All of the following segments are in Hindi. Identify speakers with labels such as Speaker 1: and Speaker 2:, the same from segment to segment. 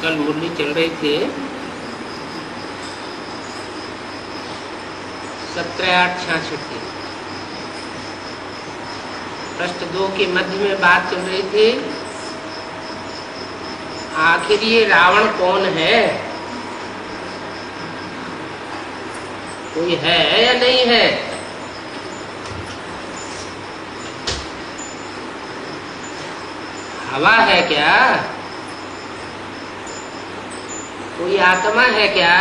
Speaker 1: कल मुरली चल रहे थे 17/8/66 की। पृष्ठ 2 के मध्य में बात चल रही थी, आखिर ये रावण कौन है, कोई है या नहीं है। हवा है क्या, कोई आत्मा है क्या,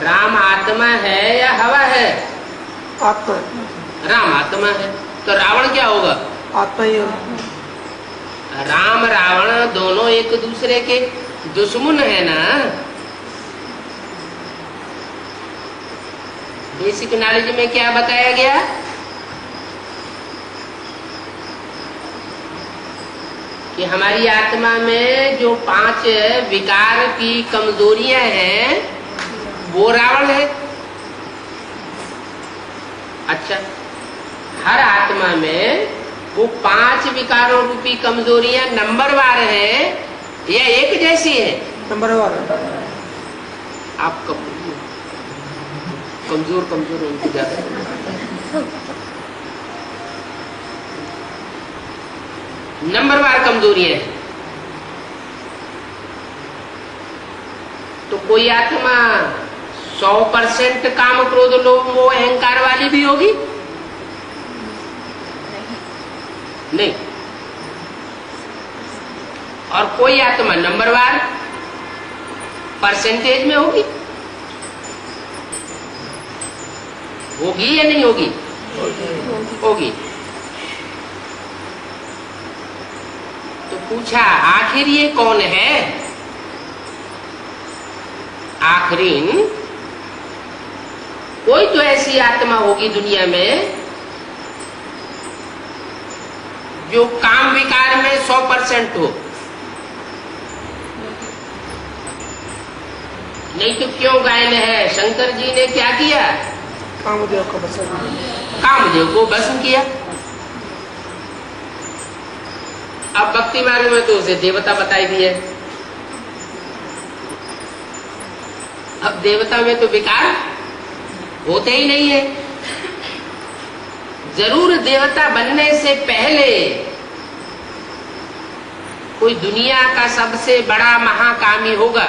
Speaker 1: राम आत्मा है या हवा है।
Speaker 2: आत्मा।
Speaker 1: राम आत्मा है तो रावण क्या होगा,
Speaker 2: आत्मा ही होगा।
Speaker 1: राम रावण दोनों एक दूसरे के दुश्मन है ना। बेसिक नॉलेज में क्या बताया गया, कि हमारी आत्मा में जो 5 विकार की कमजोरियां हैं वो रावण है। अच्छा, हर आत्मा में वो 5 विकारों रूपी कमजोरियां नंबरवार है या एक जैसी है।
Speaker 2: नंबरवार।
Speaker 1: आप कमजोर उनको ज्यादा नंबरवार कमजोरियां हैं। तो कोई आत्मा 100% काम क्रोध लोभ मोह अहंकार वाली भी होगी नहीं, और कोई आत्मा नंबरवार परसेंटेज में होगी या नहीं होगी, होगी। तो पूछा आखिर ये कौन है। आखिरीन कोई तो ऐसी आत्मा होगी दुनिया में जो काम विकार में 100% हो। नहीं तो क्यों गायन है, शंकर जी ने क्या किया,
Speaker 2: कामदेव को भस्म,
Speaker 1: कामदेव को भस्म किया। अब भक्ति मार्ग में तो उसे देवता बताई दिए। अब देवता में तो विकार होते ही नहीं है। जरूर देवता बनने से पहले कोई दुनिया का सबसे बड़ा महाकामी होगा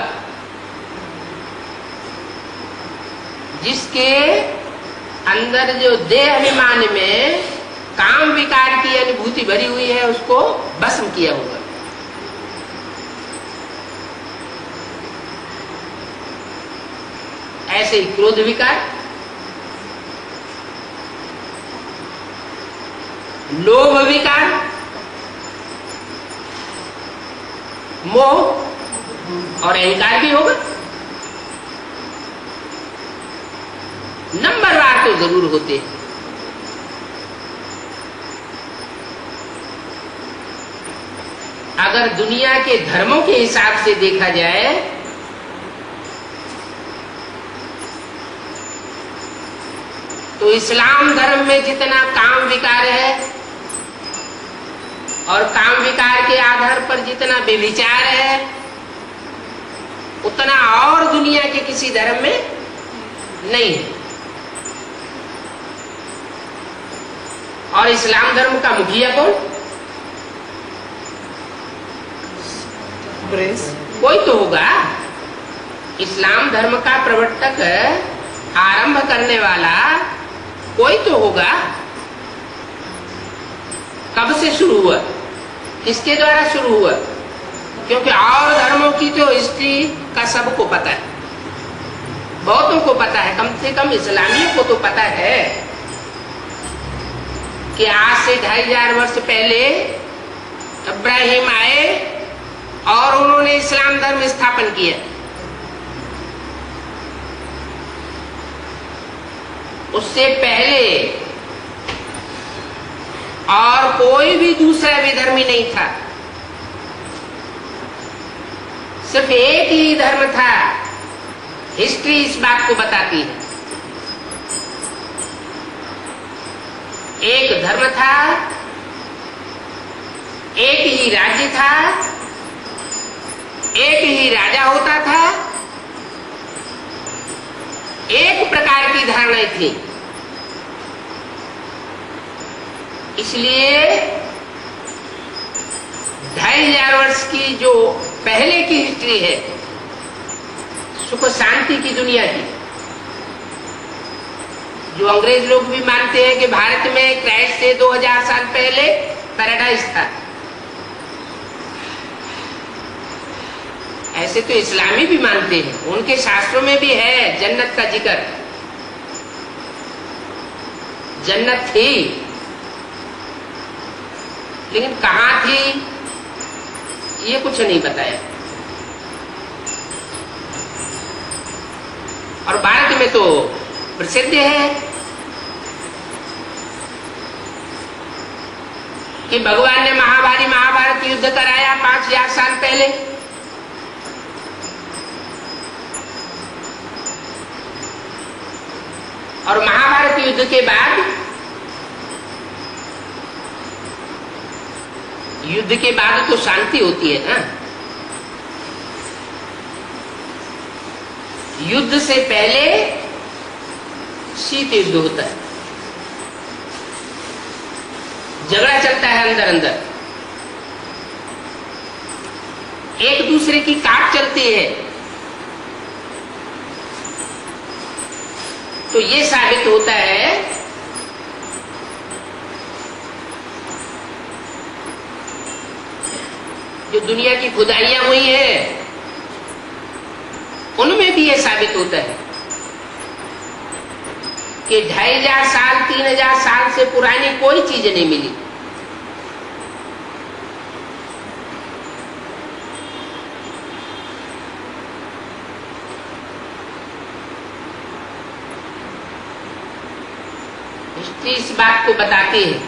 Speaker 1: जिसके अंदर जो देह अभिमान में काम विकार की अनुभूति भरी हुई है उसको भस्म किया होगा। ऐसे ही क्रोध विकार, लोभ विकार, मोह और अहंकार भी होगा। नंबरवार तो जरूर होते हैं। अगर दुनिया के धर्मों के हिसाब से देखा जाए तो इस्लाम धर्म में जितना काम विकार है और काम विकार के आधार पर जितना व्यभिचार है उतना और दुनिया के किसी धर्म में नहीं है। और इस्लाम धर्म का मुखिया कौन, कोई तो होगा। इस्लाम धर्म का प्रवर्तक, आरंभ करने वाला कोई तो होगा। कब से शुरू हुआ, किसके द्वारा शुरू हुआ, क्योंकि और धर्मों की तो हिस्ट्री का सबको पता है, बहुतों को पता है, कम से कम इस्लामियों को तो पता है कि आज से 2500 वर्ष पहले इब्राहिम आए और उन्होंने इस्लाम धर्म स्थापन किया। उससे पहले और कोई भी दूसरा विधर्मी नहीं था, सिर्फ एक ही धर्म था। हिस्ट्री इस बात को बताती है। एक धर्म था, एक ही राज्य था एक ही राजा होता था, एक प्रकार की धारणाएं थी। इसलिए 2500 वर्ष की जो पहले की हिस्ट्री है, सुख शांति की दुनिया की, जो अंग्रेज लोग भी मानते हैं कि भारत में क्राइस्ट से 2000 साल पहले पैराडाइज था, ऐसे तो इस्लामी भी मानते हैं, उनके शास्त्रों में भी है जन्नत का जिक्र। जन्नत थी, लेकिन कहां थी ये कुछ नहीं बताया। और भारत में तो प्रसिद्ध है कि भगवान ने महाभारत युद्ध कराया 5000 साल पहले। और महाभारत युद्ध के बाद, युद्ध के बाद तो शांति होती है ना। युद्ध से पहले शीत युद्ध होता है, झगड़ा चलता है अंदर अंदर, एक दूसरे की काट चलती है। तो ये साबित होता है जो दुनिया की खुदाइयां हुई है उनमें भी ये साबित होता है कि 2500 साल 3000 साल से पुरानी कोई चीज नहीं मिली। हिस्ट्री इस बात को बताती है।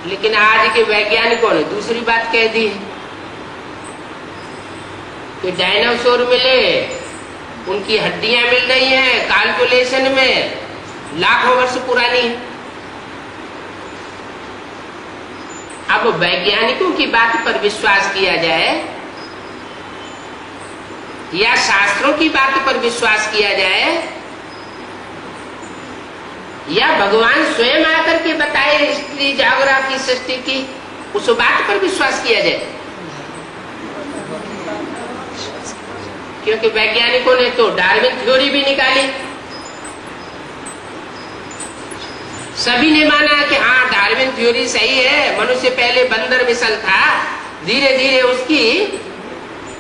Speaker 1: लेकिन आज के वैज्ञानिकों ने दूसरी बात कह दी है कि डायनासोर मिले, उनकी हड्डियां मिल रही हैं, कैलकुलेशन में लाखों वर्ष पुरानी है। अब वैज्ञानिकों की बात पर विश्वास किया जाए या शास्त्रों की बात पर विश्वास किया जाए या भगवान स्वयं आकर के बताए हिस्ट्री ज्योग्राफी सृष्टि की, उस बात पर विश्वास किया जाए। क्योंकि वैज्ञानिकों ने तो डार्विन थ्योरी भी निकाली, सभी ने माना कि हाँ डार्विन थ्योरी सही है, मनुष्य पहले बंदर मिसल था, धीरे धीरे उसकी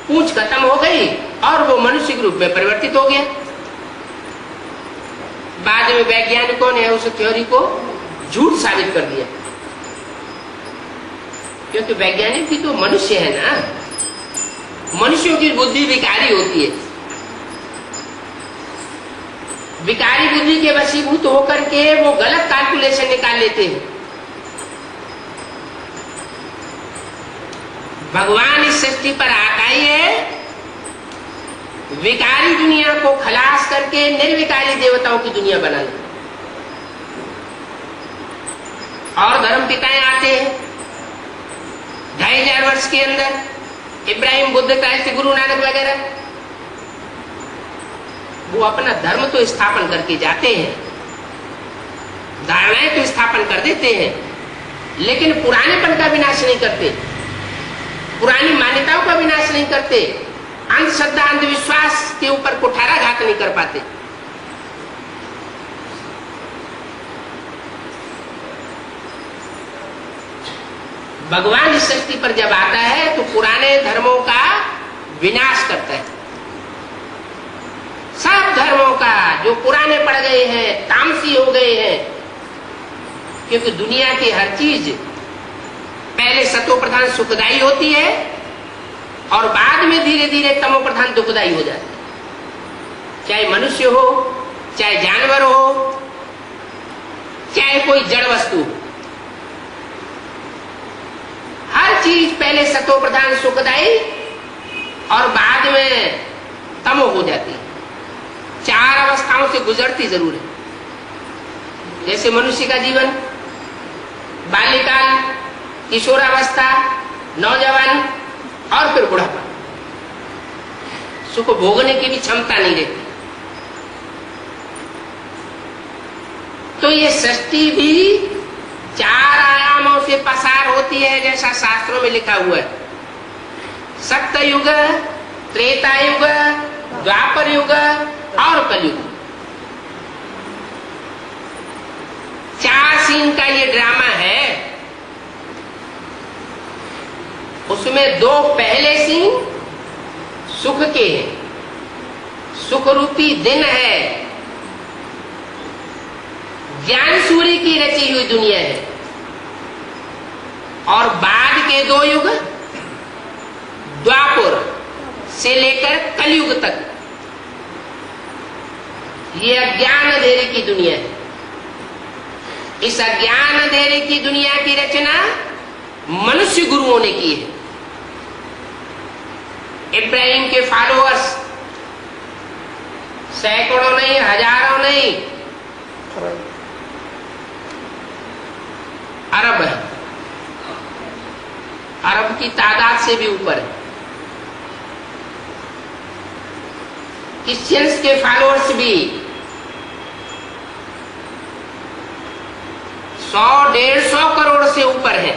Speaker 1: पूंछ खत्म हो गई और वो मनुष्य के रूप में परिवर्तित हो गया। बाद में वैज्ञानिकों ने उस थ्योरी को झूठ साबित कर दिया, क्योंकि वैज्ञानिक भी तो मनुष्य है ना, मनुष्यों की बुद्धि विकारी होती है। विकारी बुद्धि के वशीभूत होकर के वो गलत कैलकुलेशन निकाल लेते हैं। भगवान इस सृष्टि पर आकाई है विकारी दुनिया को खलास करके निर्विकारी देवताओं की दुनिया बनाने। और धर्म पिताएं आते हैं 2500 वर्ष के अंदर, इब्राहिम, बुद्ध, क्राइस्ट, गुरु नानक वगैरह, वो अपना धर्म तो स्थापन करके जाते हैं, धारणाएं तो स्थापन कर देते हैं, लेकिन पुरानेपन का विनाश नहीं करते, पुरानी मान्यताओं का विनाश नहीं करते, अंधश्रद्धा अंधविश्वास के ऊपर कुठाराघात नहीं कर पाते। भगवान इस सृष्टि पर जब आता है तो पुराने धर्मों का विनाश करता है। सब धर्मों का जो पुराने पड़ गए हैं, तामसी हो गए हैं, क्योंकि दुनिया की हर चीज पहले सतो प्रधान सुखदायी होती है और बाद में धीरे धीरे तमो प्रधान दुखदायी हो जाती है। चाहे मनुष्य हो, चाहे जानवर हो, चाहे कोई जड़ वस्तु हो, हर चीज पहले सतो प्रधान सुखदायी और बाद में तमो हो जाती है। 4 अवस्थाओं से गुजरती जरूर है। जैसे मनुष्य का जीवन बाल्यकाल, किशोरावस्था, नौजवान और फिर बुढ़ापा। सुख भोगने की भी क्षमता नहीं रहती। तो ये सृष्टि भी 4 आयामों से पसार होती है, जैसा शास्त्रों में लिखा हुआ है। सत्ययुग, त्रेता युग, द्वापर युग और कलयुग। 4 सीन का ये ड्रामा है। उसमें 2 पहले सीन सुख के हैं, सुख रूपी दिन है, ज्ञान सूर्य की रची हुई दुनिया है। और बाद के 2 युग, द्वापर से लेकर कलयुग तक, ये अज्ञान अंधेरे की दुनिया है। इस अज्ञान अंधेरे की दुनिया की रचना मनुष्य गुरुओं ने की है। इब्राहिम के फॉलोअर्स सैकड़ों नहीं, हजारों नहीं, अरब है। अरब की तादाद से भी ऊपर है। क्रिश्चियंस के फॉलोअर्स भी 100-150 करोड़ से ऊपर है।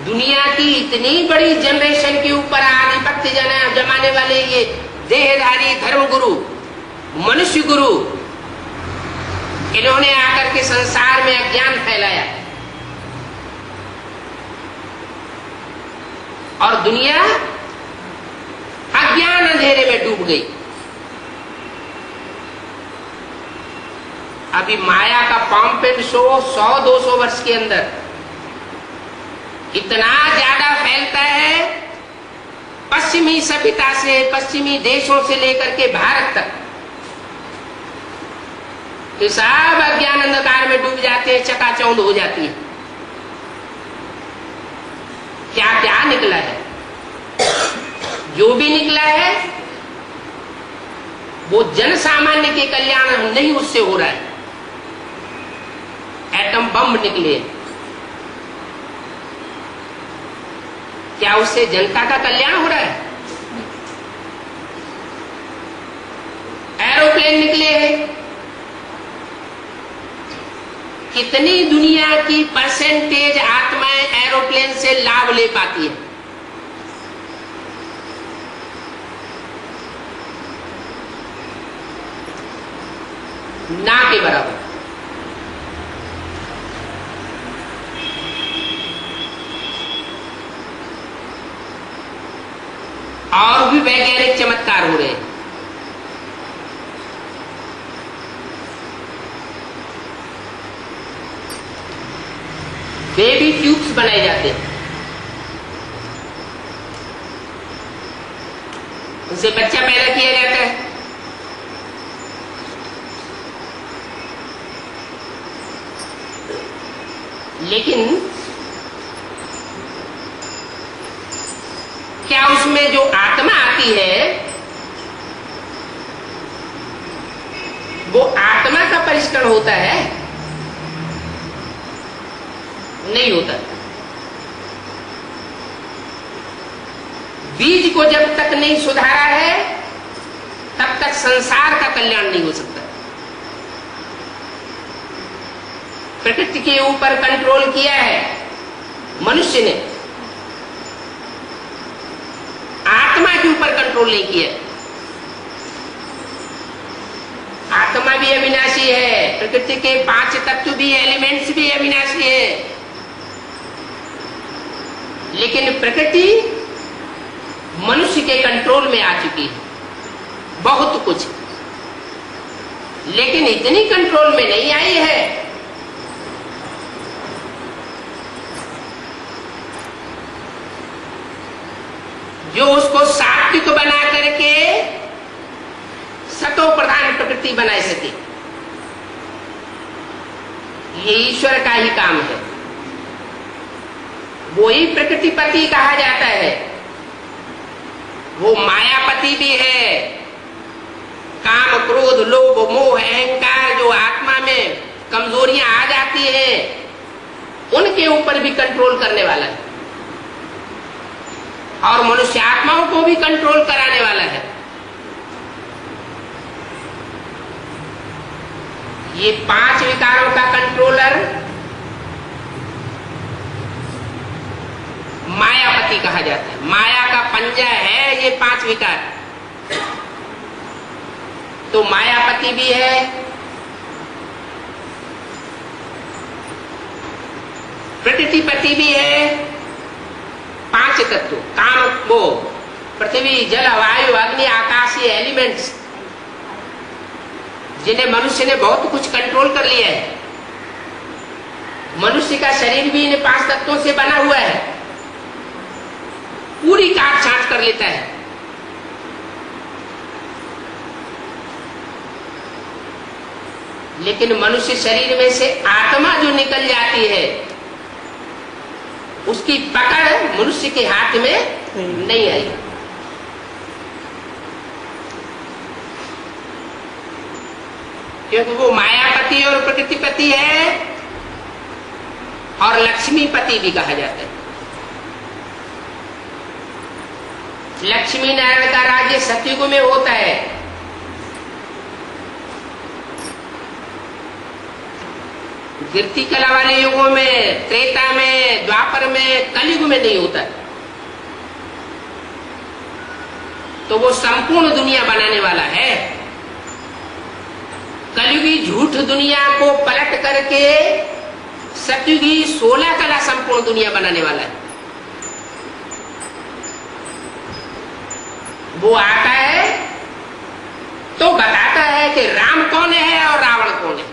Speaker 1: दुनिया की इतनी बड़ी जनरेशन के ऊपर आधिपत्य जमाने वाले ये देहधारी धर्म गुरु, मनुष्य गुरु, इन्होंने आकर के संसार में अज्ञान फैलाया और दुनिया अज्ञान अंधेरे में डूब गई। अभी माया का पॉम्पेड शो 100-200 वर्ष के अंदर इतना ज्यादा फैलता है, पश्चिमी सभ्यता से, पश्चिमी देशों से लेकर के भारत तक, कि सब अज्ञान अंधकार में डूब जाते हैं, चकाचौंध हो जाती है। क्या क्या निकला है? जो भी निकला है वो जन सामान्य के कल्याण नहीं उससे हो रहा है। एटम बम निकले, क्या उससे जनता का कल्याण हो रहा है? एरोप्लेन निकले हैं, कितनी दुनिया की परसेंटेज आत्माएं एरोप्लेन से लाभ ले पाती है? ना के बराबर। और भी वैज्ञानिक चमत्कार हो रहे हैं। बेबी ट्यूब्स बनाए जाते हैं, उनसे बच्चा पैदा किया जाता है। लेकिन क्या उसमें जो आत्मा आती है वो आत्मा का परिष्करण होता है? नहीं होता। बीज को जब तक नहीं सुधारा है तब तक संसार का कल्याण नहीं हो सकता। प्रकृति के ऊपर कंट्रोल किया है मनुष्य ने, आत्मा के ऊपर कंट्रोल नहीं किया। आत्मा भी अविनाशी है, प्रकृति के 5 तत्व भी, एलिमेंट्स भी अविनाशी है। लेकिन प्रकृति मनुष्य के कंट्रोल में आ चुकी है बहुत कुछ, लेकिन इतनी कंट्रोल में नहीं आई है जो उसको सात्विक बना करके सतो प्रधान प्रकृति बना सके। ये ईश्वर का ही काम है। वो ही प्रकृतिपति कहा जाता है। वो मायापति भी है। काम, क्रोध, लोभ, मोह, अहंकार जो आत्मा में कमजोरियां आ जाती है, उनके ऊपर भी कंट्रोल करने वाला है और मनुष्य आत्माओं को भी कंट्रोल कराने वाला है। ये 5 विकारों का कंट्रोलर मायापति कहा जाता है। माया का पंजा है ये 5 विकार। तो मायापति भी है, प्रकृतिपति भी है। 5 तत्व काम, वो पृथ्वी, जल, वायु, अग्नि, आकाशीय एलिमेंट्स, जिन्हें मनुष्य ने बहुत कुछ कंट्रोल कर लिया है। मनुष्य का शरीर भी इन 5 तत्वों से बना हुआ है, पूरी काट छांट कर लेता है। लेकिन मनुष्य शरीर में से आत्मा जो निकल जाती है, उसकी पकड़ मनुष्य के हाथ में नहीं आई। क्योंकि वो मायापति और प्रकृतिपति है और लक्ष्मीपति भी कहा जाता है। लक्ष्मी नारायण का राज्य सतयुग में होता है। गिरती कला वाले युगों में, त्रेता में, द्वापर में, कलयुग में नहीं होता। तो वो संपूर्ण दुनिया बनाने वाला है। कलयुगी झूठ दुनिया को पलट करके सतयुगी 16 कला संपूर्ण दुनिया बनाने वाला है। वो आता है तो बताता है कि राम कौन है और रावण कौन है।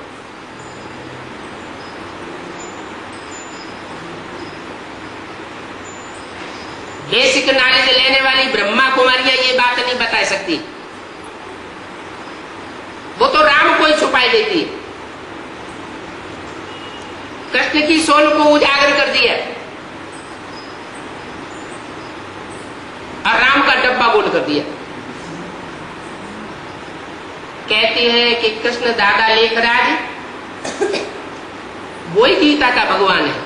Speaker 1: बेसिक नॉलेज लेने वाली ब्रह्मा कुमारियां ये बात नहीं बता सकती, वो तो राम को ही छुपाई देती है। कृष्ण की सोल को उजागर कर दिया और राम का डब्बा गोल कर दिया। कहती है कि कृष्ण दादा लेखराज वही गीता का भगवान है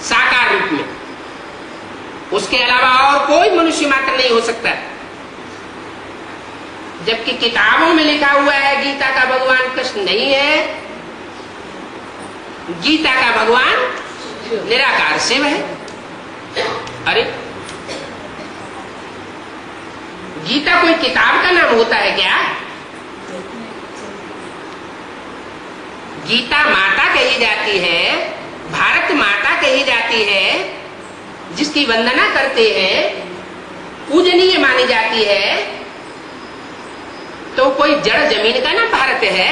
Speaker 1: साकार रूप में, उसके अलावा और कोई मनुष्य मात्र नहीं हो सकता। जबकि किताबों में लिखा हुआ है गीता का भगवान कृष्ण नहीं है, गीता का भगवान निराकार शिव है। अरे गीता कोई किताब का नाम होता है क्या? गीता माता कही जाती है, भारत माता कही जाती है, जिसकी वंदना करते हैं, पूजनीय मानी जाती है। तो कोई जड़ जमीन का नाम भारत है?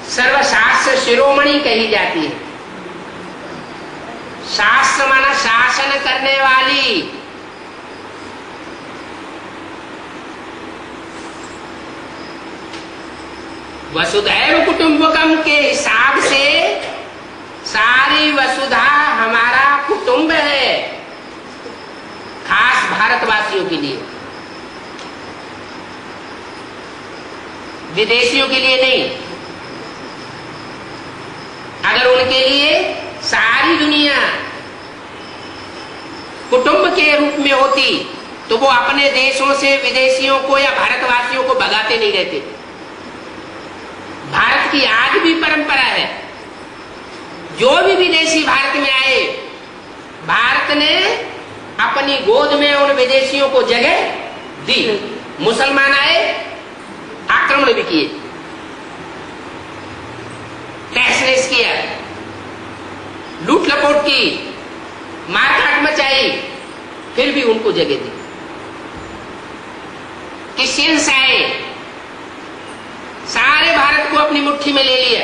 Speaker 1: सर्वशास्त्र शिरोमणि कही जाती है। शास्त्र माना शासन करने वाली। वसुधैव कुटुंबकम के हिसाब से सारी वसुधा हमारा कुटुंब है, खास भारतवासियों के लिए, विदेशियों के लिए नहीं। अगर उनके लिए सारी दुनिया कुटुंब के रूप में होती तो वो अपने देशों से विदेशियों को या भारतवासियों को भगाते नहीं रहते। भारत की आज भी परंपरा है, जो भी विदेशी भारत में आए, भारत ने अपनी गोद में उन विदेशियों को जगह दी। मुसलमान आए, आक्रमण भी किए, तहस नहस किया, लूट लपोट की, मारकाट मचाई, फिर भी उनको जगह दी। क्रिश्चियंस आए, सारे भारत को अपनी मुट्ठी में ले लिया,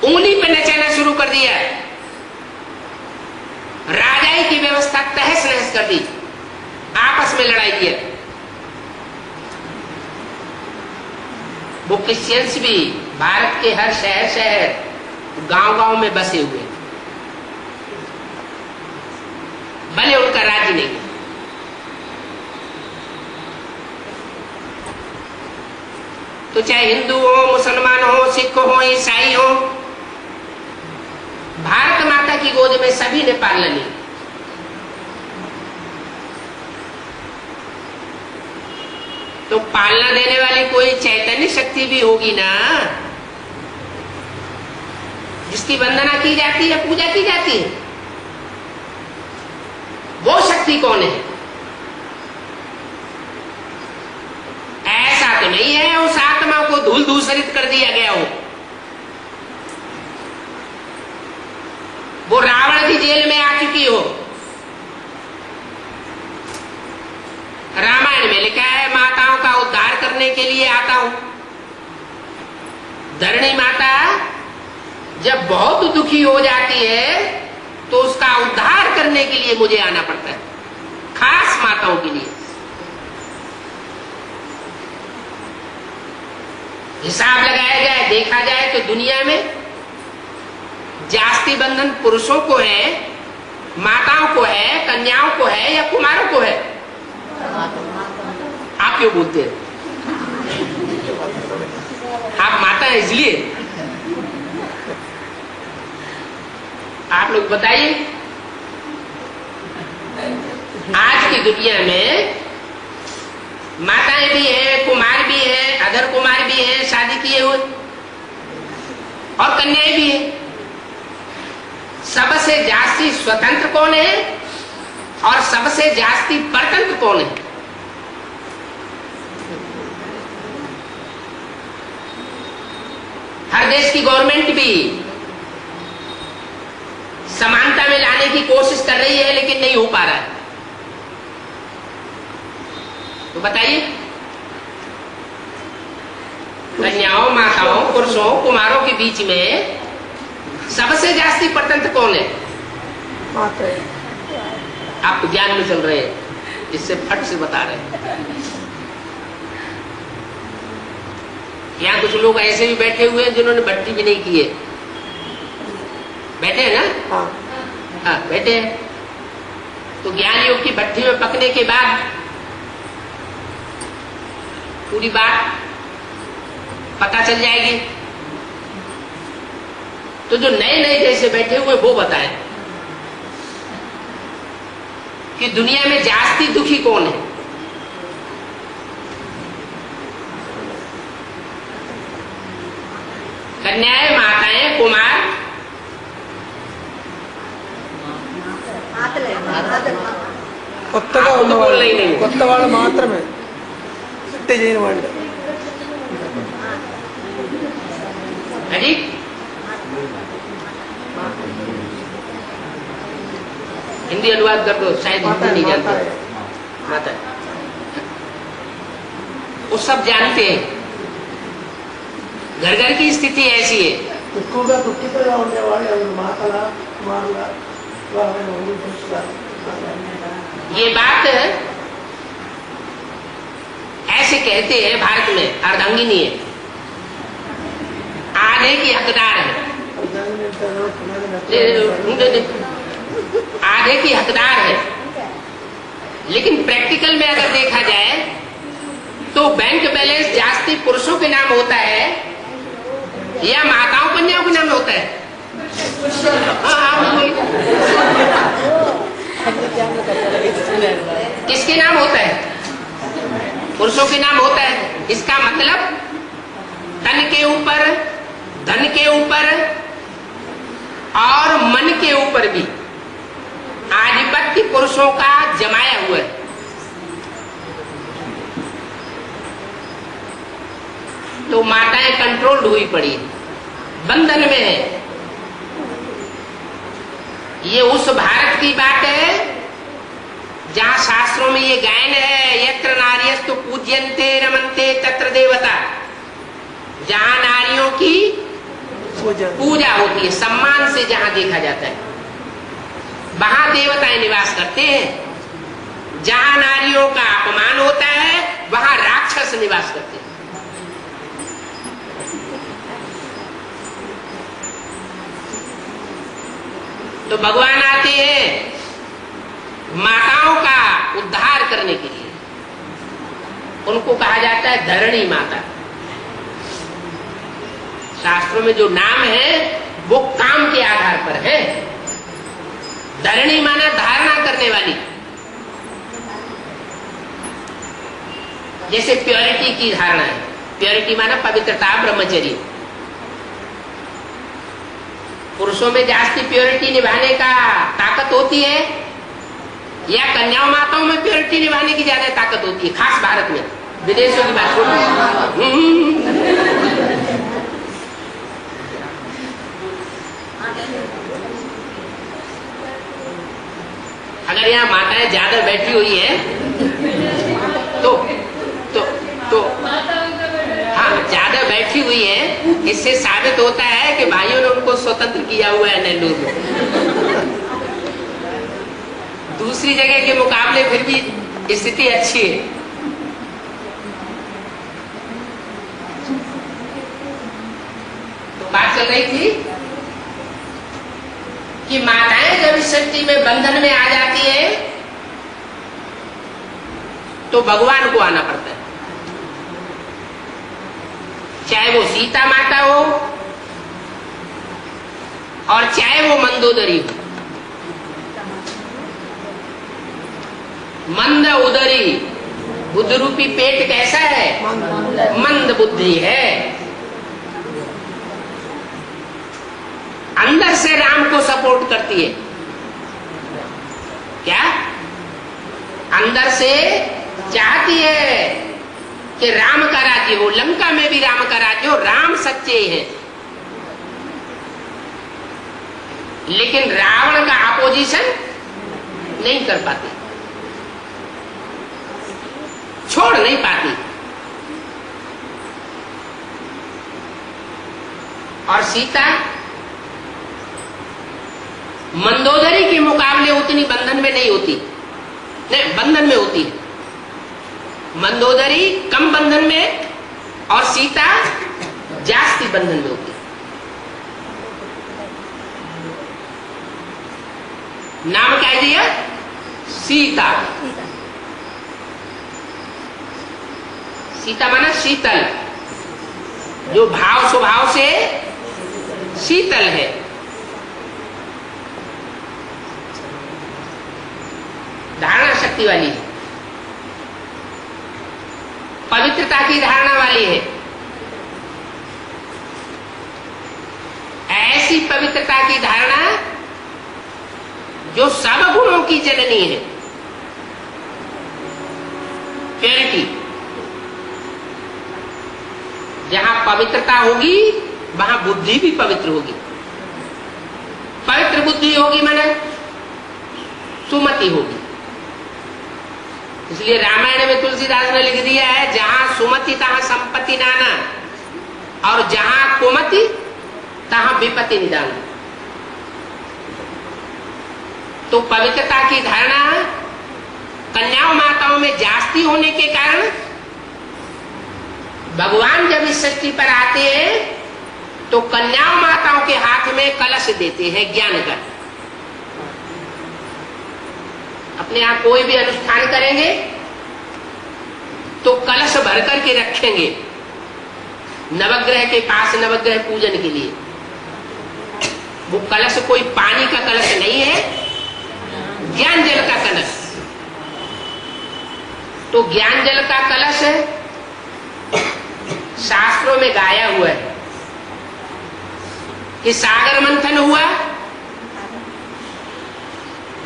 Speaker 1: उंगली पे नचाना शुरू कर दिया, राजाई की व्यवस्था तहस नहस कर दी, आपस में लड़ाई किया। वो क्रिश्चियंस भी भारत के हर शहर शहर, गांव-गांव में बसे हुए, भले उनका राज्य नहीं, तो चाहे हिंदू हो, मुसलमान हो, सिख हो, ईसाई हो, भारत माता की गोद में सभी ने पालना ली। तो पालना देने वाली कोई चैतन्य शक्ति भी होगी ना, जिसकी वंदना की जाती है, पूजा की जाती है। वो शक्ति कौन है? ऐसा तो नहीं है उस आत्मा को धूल दूसरित कर दिया गया हो। वो रावण की जेल में आ चुकी हो। रामायण में लिखा है, माताओं का उद्धार करने के लिए आता हूं। धरणी माता जब बहुत दुखी हो जाती है तो उसका उद्धार करने के लिए मुझे आना पड़ता है, खास माताओं के लिए। हिसाब लगाया जाए, देखा जाए तो दुनिया में जास्ती बंधन पुरुषों को है, माताओं को है, कन्याओं को है या कुमारों को है? आप क्यों बोलते हैं? आप माता है इसलिए? आप लोग बताइए। आज की दुनिया में माताएं भी हैं, कुमार भी हैं, अधर कुमार भी हैं, शादी किए हुए, और कन्याएं भी हैं। सबसे जास्ती स्वतंत्र कौन है और सबसे जास्ती परतंत्र कौन है? हर देश की गवर्नमेंट भी समानता में लाने की कोशिश कर रही है, लेकिन नहीं हो पा रहा है। तो बताइए, कन्याओं, माताओं, पुरुषों, कुमारों के बीच में सबसे जास्ती परतंत्र कौन है?
Speaker 2: माता है।
Speaker 1: आप तो ज्ञान में चल रहे हैं, इससे फट से बता रहे हैं। यहाँ कुछ लोग ऐसे भी बैठे हुए हैं जिन्होंने भट्टी भी नहीं की है। बैठे हैं ना?
Speaker 2: हाँ।
Speaker 1: हाँ, बैठे हैं। तो ज्ञान योग की भट्टी में पकने के बाद पूरी बात पता चल जाएगी। तो जो नए नए जैसे बैठे हुए वो बताएं कि दुनिया में जास्ती दुखी कौन है? कन्याएं, माताएं, कुमार?
Speaker 2: కొత్తగా వాళ్ళు మాత్రమే సిద్ధి చేయని వాళ్ళు.
Speaker 1: अजी हिंदी अनुवाद कर दो, शायद हिंदी नहीं जानते। माता वो सब जानते हैं। घर घर की स्थिति ऐसी है।
Speaker 2: ఎక్కువగా దుఃఖితంగా ఉండేవాళ్ళు ఎవరు? మాతల, కుమారుల,
Speaker 1: ये बात ऐसे कहते हैं भारत में अर्धांगिनी है, आधे की हकदार है, आधे की हकदार है। लेकिन प्रैक्टिकल में अगर देखा जाए तो बैंक बैलेंस जास्ती पुरुषों के नाम होता है या माताओं कन्याओं के नाम होता है? किसके नाम होता है? पुरुषों के नाम होता है। इसका मतलब तन के ऊपर, धन के ऊपर और मन के ऊपर भी आधिपत्य पुरुषों का जमाया हुआ है। तो माताएं कंट्रोल्ड हुई पड़ी, बंधन में है। ये उस भारत की बात है जहां शास्त्रों में ये गायन है, यत्र नार्यस्तु पूज्यन्ते रमन्ते तत्र देवता। जहां नारियों की पूजा होती है, सम्मान से जहां देखा जाता है, वहां देवताएं निवास करते हैं। जहां नारियों का अपमान होता है वहां राक्षस निवास करते हैं। तो भगवान आते हैं माताओं का उद्धार करने के लिए। उनको कहा जाता है धरणी माता। शास्त्रों में जो नाम है वो काम के आधार पर है। धरणी माना धारणा करने वाली, जैसे प्योरिटी की धारणा है। प्योरिटी माना पवित्रता, ब्रह्मचर्य। पुरुषों में जास्ती प्योरिटी निभाने का ताकत होती है या कन्याओं माताओं में प्योरिटी निभाने की ज्यादा ताकत होती है? खास भारत में, विदेशों की बात छोड़िए। अगर यहाँ माताएं ज्यादा बैठी हुई है तो हाँ, ज्यादा बैठी हुई है, इससे साबित होता है कि भाइयों ने उनको स्वतंत्र किया हुआ है नेल्लूर में। दूसरी जगह के मुकाबले फिर भी स्थिति अच्छी है। तो बात चल रही थी कि माताएं जब इस सृष्टि में बंधन में आ जाती है तो भगवान को आना पड़ता है, चाहे वो सीता माता हो और चाहे वो मंदोदरी हो। मंद उदरी, बुद्ध रूपी पेट कैसा है? मंद बुद्धि है। अंदर से राम को सपोर्ट करती है। क्या? अंदर से चाहती है कि राम का राज्य हो, लंका में भी राम का राज्य हो, राम सच्चे हैं। लेकिन रावण का अपोजिशन नहीं कर पाती, छोड़ नहीं पाती। और सीता मंदोदरी के मुकाबले उतनी बंधन में नहीं होती, नहीं बंधन में होती है। मंदोदरी कम बंधन में और सीता जास्ती बंधन में होती है। नाम क्या दिया? सीता। सीता माना शीतल, जो भाव स्वभाव से शीतल है। धारणा शक्ति वाली है, पवित्रता की धारणा वाली है। ऐसी पवित्रता की धारणा जो सब गुणों की जननी है। प्योरिटी, जहां पवित्रता होगी वहां बुद्धि भी पवित्र होगी। पवित्र बुद्धि होगी माने सुमति होगी। इसलिए रामायण में तुलसीदास ने लिख दिया है, जहां सुमति तहां संपत्ति नाना, और जहां कुमति तहां विपत्ति निदान। तो पवित्रता की धारणा कन्याओं माताओं में जास्ती होने के कारण भगवान जब इस सृष्टि पर आते हैं तो कन्याओं माताओं के हाथ में कलश देते हैं ज्ञान का। अपने यहाँ कोई भी अनुष्ठान करेंगे तो कलश भर करके रखेंगे नवग्रह के पास, नवग्रह पूजन के लिए। वो कलश कोई पानी का कलश नहीं है, ज्ञान जल का कलश। तो ज्ञान जल का कलश है, शास्त्रों में गाया हुआ है कि सागर मंथन हुआ,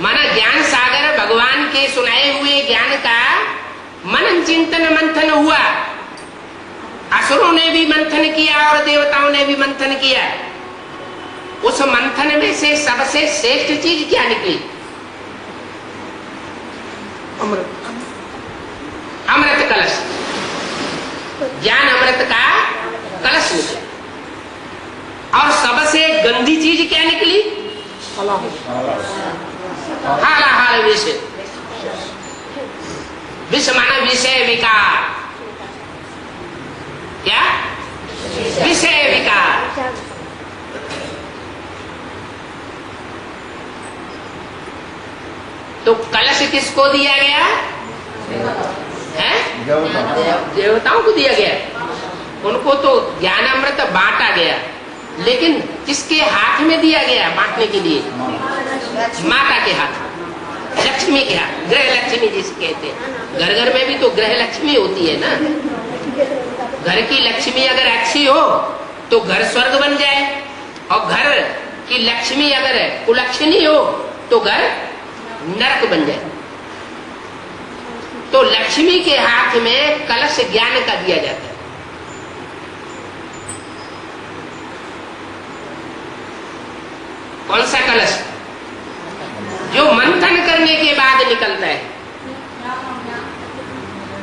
Speaker 1: माना ज्ञान सागर भगवान के सुनाए हुए ज्ञान का मनन चिंतन मंथन हुआ। असुरों ने भी मंथन किया और देवताओं ने भी मंथन किया। उस मंथन में से सबसे श्रेष्ठ चीज क्या निकली?
Speaker 2: अमृत।
Speaker 1: अमृत कलश, ज्ञान अमृत का कलश निकला। और सबसे गंदी चीज क्या निकली? हालाहाल विषय। विष माना विषय विकार। क्या? विषय विकार। तो कलश किसको दिया गया है? देवताओं को दिया गया। उनको तो ज्ञानामृत बांटा गया, लेकिन किसके हाथ में दिया गया बांटने के लिए? माता के हाथ, लक्ष्मी के हाथ, गृह लक्ष्मी जिसे कहते हैं। घर घर में भी तो गृह लक्ष्मी होती है ना। घर की लक्ष्मी अगर अच्छी हो तो घर स्वर्ग बन जाए, और घर की लक्ष्मी अगर कुलक्षणी हो तो घर नरक बन जाए। तो लक्ष्मी के हाथ में कलश ज्ञान का दिया जाता है। कौन सा कलश? जो मंथन करने के बाद निकलता है,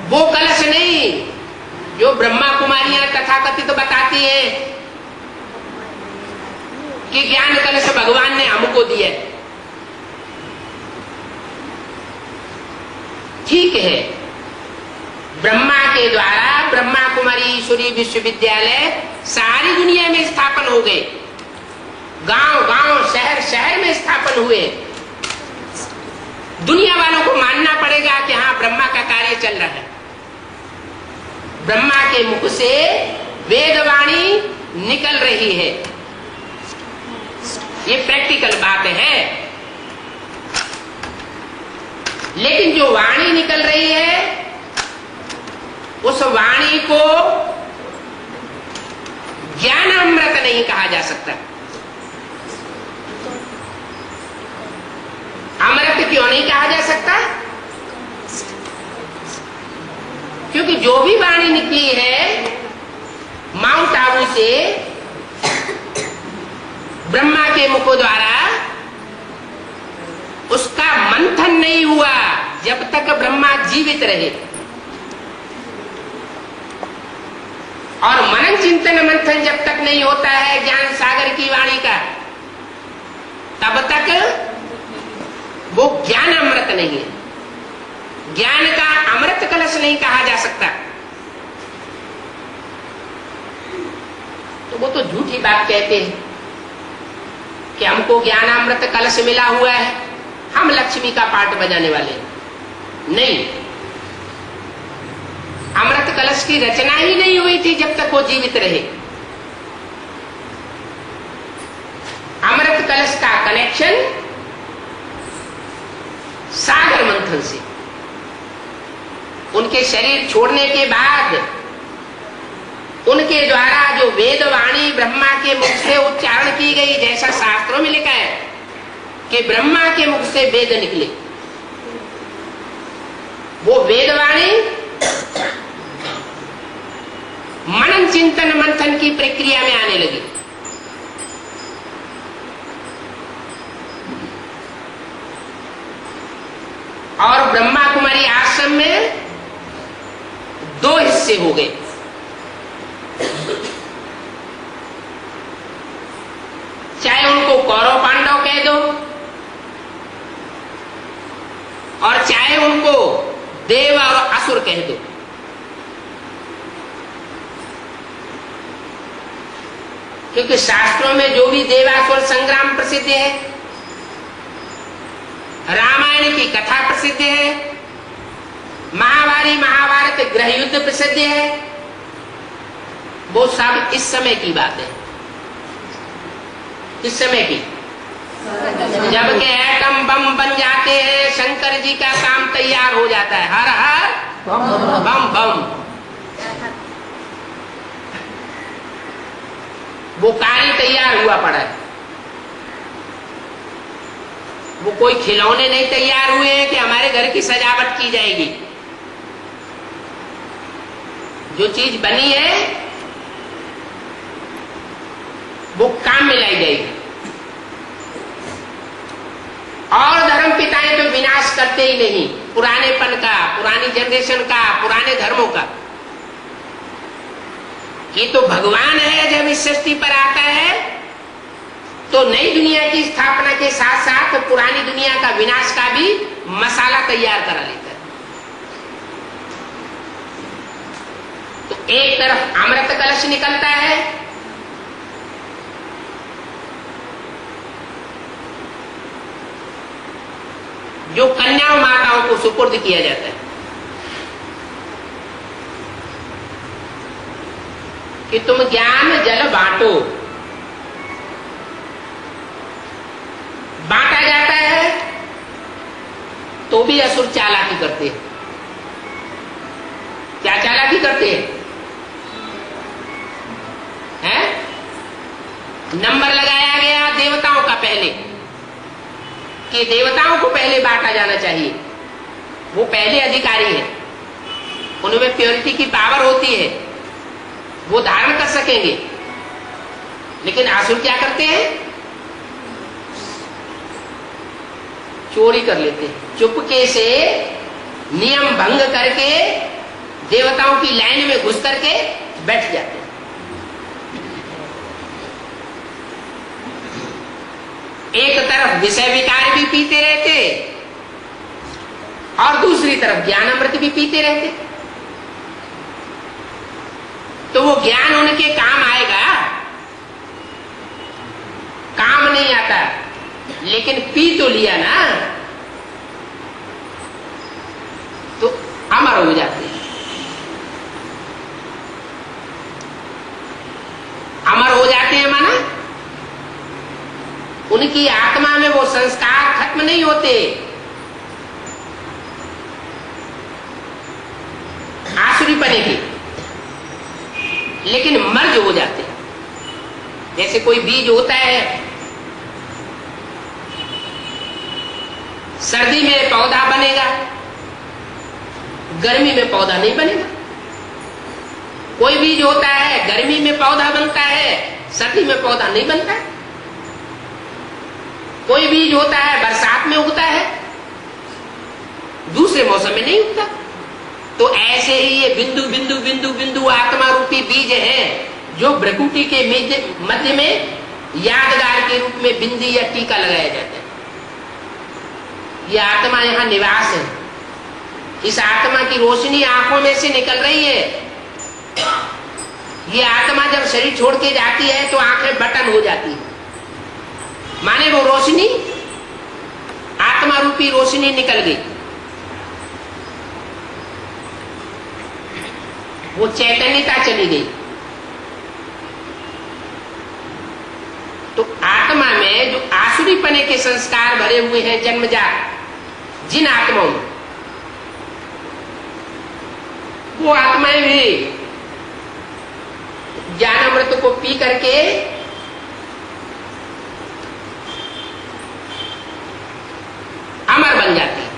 Speaker 1: वो कलश नहीं जो ब्रह्मा कुमारियां तथाकथित बताती है कि ज्ञान कलश भगवान ने हमको दिया। ठीक है, ब्रह्मा के द्वारा ब्रह्मा कुमारी ईश्वरी विश्वविद्यालय सारी दुनिया में स्थापन हो गए, गांव गांव शहर शहर में स्थापन हुए। दुनिया वालों को मानना पड़ेगा कि हाँ, ब्रह्मा का कार्य चल रहा है। ब्रह्मा के मुख से वेदवाणी निकल रही है, ये प्रैक्टिकल बात है। लेकिन जो वाणी निकल रही है, उस वाणी को ज्ञान अमृत नहीं कहा जा सकता। अमृत क्यों नहीं कहा जा सकता? क्योंकि जो भी वाणी निकली है माउंट आबू से, ब्रह्मा के मुख द्वारा, उसका मंथन नहीं हुआ जब तक ब्रह्मा जीवित रहे। और मनन चिंतन मंथन जब तक नहीं होता है ज्ञान सागर की वाणी का, तब तक वो ज्ञान अमृत नहीं है। ज्ञान का अमृत कलश नहीं कहा जा सकता। तो वो तो झूठी बात कहते हैं कि हमको ज्ञान अमृत कलश मिला हुआ है, हम लक्ष्मी का पार्ट बजाने वाले। नहीं, अमृत कलश की रचना ही नहीं हुई थी जब तक वो जीवित रहे। अमृत कलश का कनेक्शन सागर मंथन से, उनके शरीर छोड़ने के बाद उनके द्वारा जो वेदवाणी ब्रह्मा के मुख से उच्चारण की गई, जैसा शास्त्रों में लिखा है कि ब्रह्मा के मुख से वेद निकले, वो वेदवाणी मनन चिंतन मंथन की प्रक्रिया में आने लगी। और ब्रह्मा कुमारी आश्रम में दो हिस्से हो गए। चाहे उनको कौरव पांडव कह दो, और चाहे उनको देव और असुर कह दो। क्योंकि शास्त्रों में जो भी देवासुर संग्राम प्रसिद्ध है, रामायण की कथा प्रसिद्ध है, महाभारत गृह युद्ध प्रसिद्ध है, वो सब इस समय की बात है। इस समय की, जब के एटम बम बन जाते हैं, शंकर जी का काम तैयार हो जाता है। हर हर बम बम, वो कार्य तैयार हुआ पड़ा है। वो कोई खिलौने नहीं तैयार हुए हैं कि हमारे घर की सजावट की जाएगी। जो चीज बनी है वो काम में लाई जाएगी। और धर्म पिताएं तो विनाश करते ही नहीं, पुरानेपन का, पुरानी जनरेशन का, पुराने धर्मों का। ये तो भगवान है, जब इस सृष्टि पर आता है तो नई दुनिया की स्थापना के साथ साथ पुरानी दुनिया का विनाश का भी मसाला तैयार करा लेता है। तो एक तरफ अमृत कलश निकलता है, जो कन्याओं माताओं को सुपुर्द किया जाता है। कि तुम ज्ञान जल बांटो। बांटा जाता है तो भी असुर चालाकी करते हैं। क्या चालाकी करते हैं? नंबर लगाया गया देवताओं का पहले कि देवताओं को पहले बांटा जाना चाहिए, वो पहले अधिकारी है, उनमें प्योरिटी की पावर होती है, वो धारण कर सकेंगे। लेकिन असुर क्या करते हैं? चोरी कर लेते हैं, चुपके से नियम भंग करके देवताओं की लाइन में घुस करके बैठ जाते हैं। एक तरफ विषय विकार भी पीते रहते और दूसरी तरफ ज्ञान अमृत भी पीते रहते, तो वो ज्ञान उनके काम आएगा? काम नहीं आता, लेकिन पी तो लिया ना, तो अमर हो जाते हैं। अमर हो जाते हैं माना उनकी आत्मा में वो संस्कार खत्म नहीं होते, आसुरी बने के, लेकिन मर्ज हो जाते हैं। जैसे कोई बीज होता है, सर्दी में पौधा बनेगा, गर्मी में पौधा नहीं बनेगा। कोई बीज होता है गर्मी में पौधा बनता है, सर्दी में पौधा नहीं बनता है। कोई बीज होता है बरसात में उगता है, दूसरे मौसम में नहीं उगता। तो ऐसे ही ये बिंदु बिंदु बिंदु बिंदु आत्मा रूपी बीज है, जो भ्रकुटी के मध्य में यादगार के रूप में बिंदी या टीका लगाया जाता है। ये आत्मा यहां निवास है। इस आत्मा की रोशनी आंखों में से निकल रही है। ये आत्मा जब शरीर छोड़ के जाती है तो आंखें बटन हो जाती है, माने वो रोशनी, आत्मा रूपी रोशनी निकल गई, वो चैतन्यता चली गई। तो आत्मा में जो आसुरी पने के संस्कार भरे हुए हैं जन्मजात, जिन आत्माओं में, वो आत्माएं भी ज्ञान अमृत को पी करके अमर बन जाती है।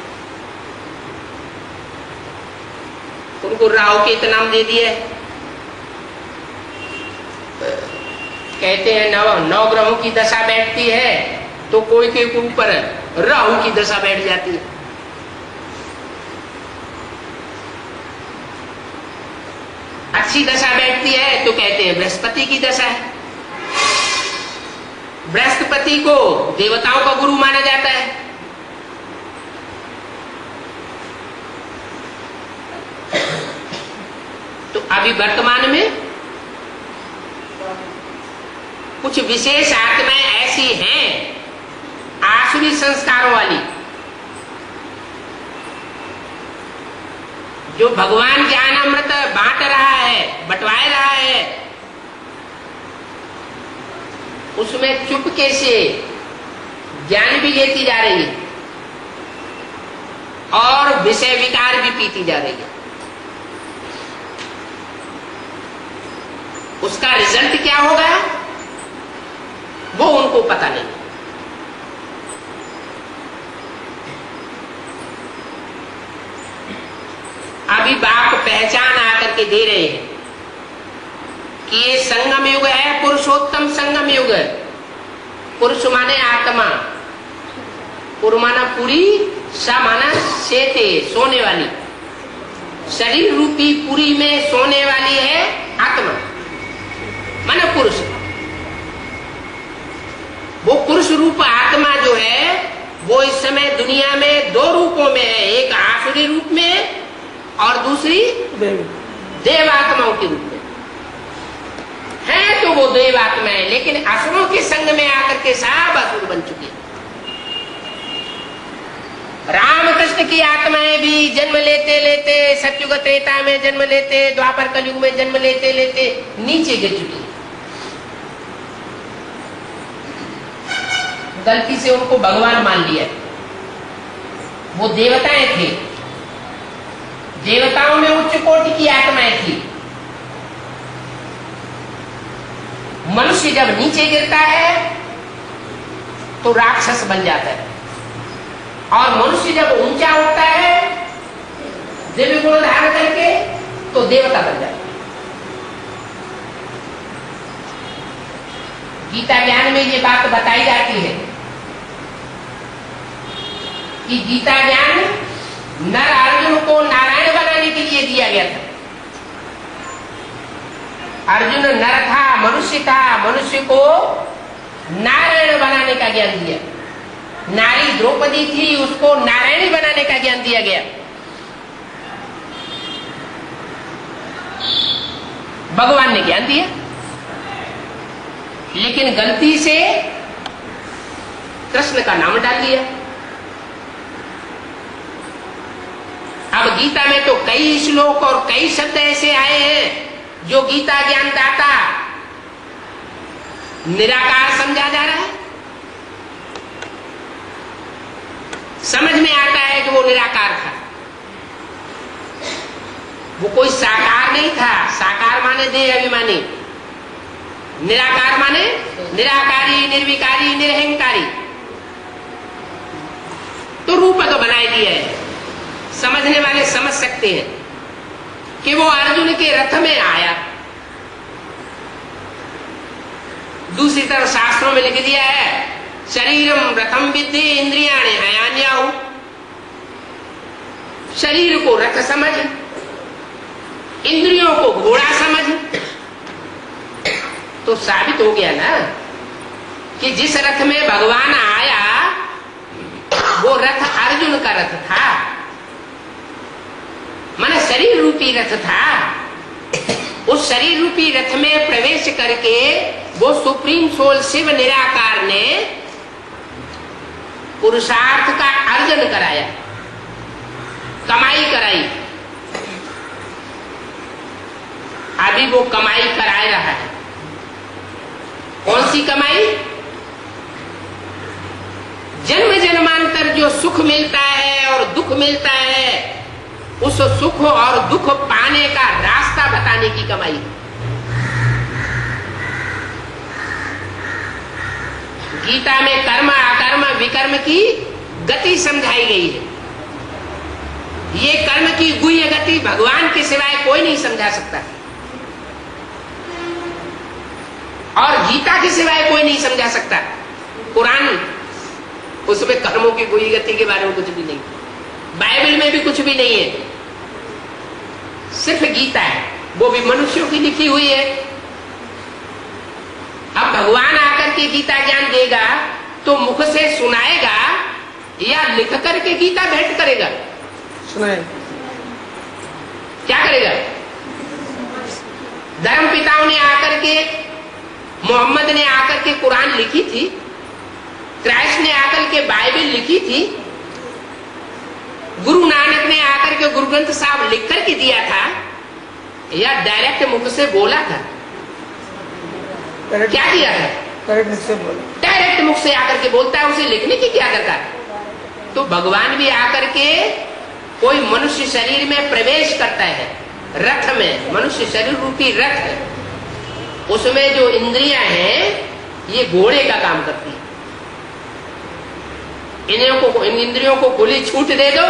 Speaker 1: उनको राहु के नाम दे दिए। कहते हैं नौ ग्रहों की दशा बैठती है तो कोई के ऊपर राहु की दशा बैठ जाती है। अच्छी दशा बैठती है तो कहते हैं बृहस्पति की दशा है। बृहस्पति को देवताओं का गुरु माना जाता है। तो अभी वर्तमान में कुछ विशेष आत्माएं ऐसी हैं आसुरी संस्कारों वाली, जो भगवान ज्ञान अमृत बांट रहा है, बंटवा रहा है, उसमें चुपके से ज्ञान भी लेती जा रही है और विषय विकार भी पीती जा रही है। उसका रिजल्ट क्या होगा वो उनको पता नहीं। अभी बाप पहचान आकर के दे रहे हैं कि ये संगम युग है, पुरुषोत्तम संगम युग। पुरुष माने आत्मा, पुर माना पूरी, सा माना सेते, सोने वाली। शरीर रूपी पूरी में सोने वाली है आत्मा, माना पुरुष। वो पुरुष रूप आत्मा जो है वो इस समय दुनिया में दो रूपों में है, एक आसुरी रूप में और दूसरी देव आत्माओं के रूप में है। तो वो देव आत्मा है, लेकिन असुरों के संग में आकर के सब असुर बन चुके हैं। रामकृष्ण कृष्ण की आत्माएं भी जन्म लेते लेते सतयुग त्रेता में जन्म लेते, द्वापर कलयुग में जन्म लेते लेते नीचे गिर चुकी। गलती से उनको भगवान मान लिया। वो देवताएं थे, देवताओं में उच्च कोटि की आत्माएं थी। मनुष्य जब नीचे गिरता है तो राक्षस बन जाता है, और मनुष्य जब ऊंचा उठता है दिव्य गुण धारण करके तो देवता बन जाता है। गीता ज्ञान में ये बात बताई जाती है कि गीता ज्ञान नर अर्जुन को नारायण बनाने के लिए दिया गया था। अर्जुन नर था, मनुष्य था, मनुष्य को नारायण बनाने का ज्ञान दिया। नारी द्रौपदी थी, उसको नारायणी बनाने का ज्ञान दिया गया। भगवान ने ज्ञान दिया, लेकिन गलती से कृष्ण का नाम डाल दिया। अब गीता में तो कई श्लोक और कई शब्द ऐसे आए हैं जो गीता ज्ञान दाता निराकार समझा जा रहा है। समझ में आता है कि वो निराकार था, वो कोई साकार नहीं था। साकार माने देह अभिमानी, निराकार माने निराकारी, निर्विकारी, निरहंकारी। तो रूप तो बनाए दिया है, समझने वाले समझ सकते हैं कि वो अर्जुन के रथ में आया। दूसरी तरफ शास्त्रों में लिख दिया है शरीरम रथम विद्धि इंद्रियाणि हयान्याहु। शरीर को रथ समझ, इंद्रियों को घोड़ा समझ। तो साबित हो गया ना कि जिस रथ में भगवान आया वो रथ अर्जुन का रथ था, माने शरीर रूपी रथ था। उस शरीर रूपी रथ में प्रवेश करके वो सुप्रीम सोल शिव निराकार ने पुरुषार्थ का अर्जन कराया, कमाई कराई। अभी वो कमाई कराए रहा है। कौन सी कमाई? जन्म जन्मांतर जो सुख मिलता है और दुख मिलता है, उस सुख और दुख पाने का रास्ता बताने की कमाई। गीता में कर्म अकर्म विकर्म की गति समझाई गई है। ये कर्म की गुह्य गति भगवान के सिवाय कोई नहीं समझा सकता, और गीता के सिवाय कोई नहीं समझा सकता। कुरान, उसमें कर्मों की गुह्य गति के बारे में कुछ भी नहीं, बाइबल में भी कुछ भी नहीं है, सिर्फ गीता है, वो भी मनुष्यों की लिखी हुई है। अब भगवान आकर के गीता ज्ञान देगा तो मुख से सुनाएगा या लिख करके गीता भेंट करेगा?
Speaker 2: सुनाए।
Speaker 1: क्या करेगा? धर्म पिताओं ने आकर के, मोहम्मद ने आकर के कुरान लिखी थी, क्राइस्ट ने आकर के बाइबल लिखी थी, गुरु नानक ने आकर के गुरु ग्रंथ साहब लिख करके दिया था, या डायरेक्ट मुख से बोला था? क्या किया था?
Speaker 2: डायरेक्ट मुख से बोला।
Speaker 1: डायरेक्ट मुख से आकर के बोलता है, उसे लिखने की क्या करता है? तो भगवान भी आकर के कोई मनुष्य शरीर में प्रवेश करता है, रथ में, मनुष्य शरीर रूपी रथ है, उसमें जो इंद्रियां हैं ये घोड़े का काम करती है। इन इंद्रियों को खुली छूट दे दो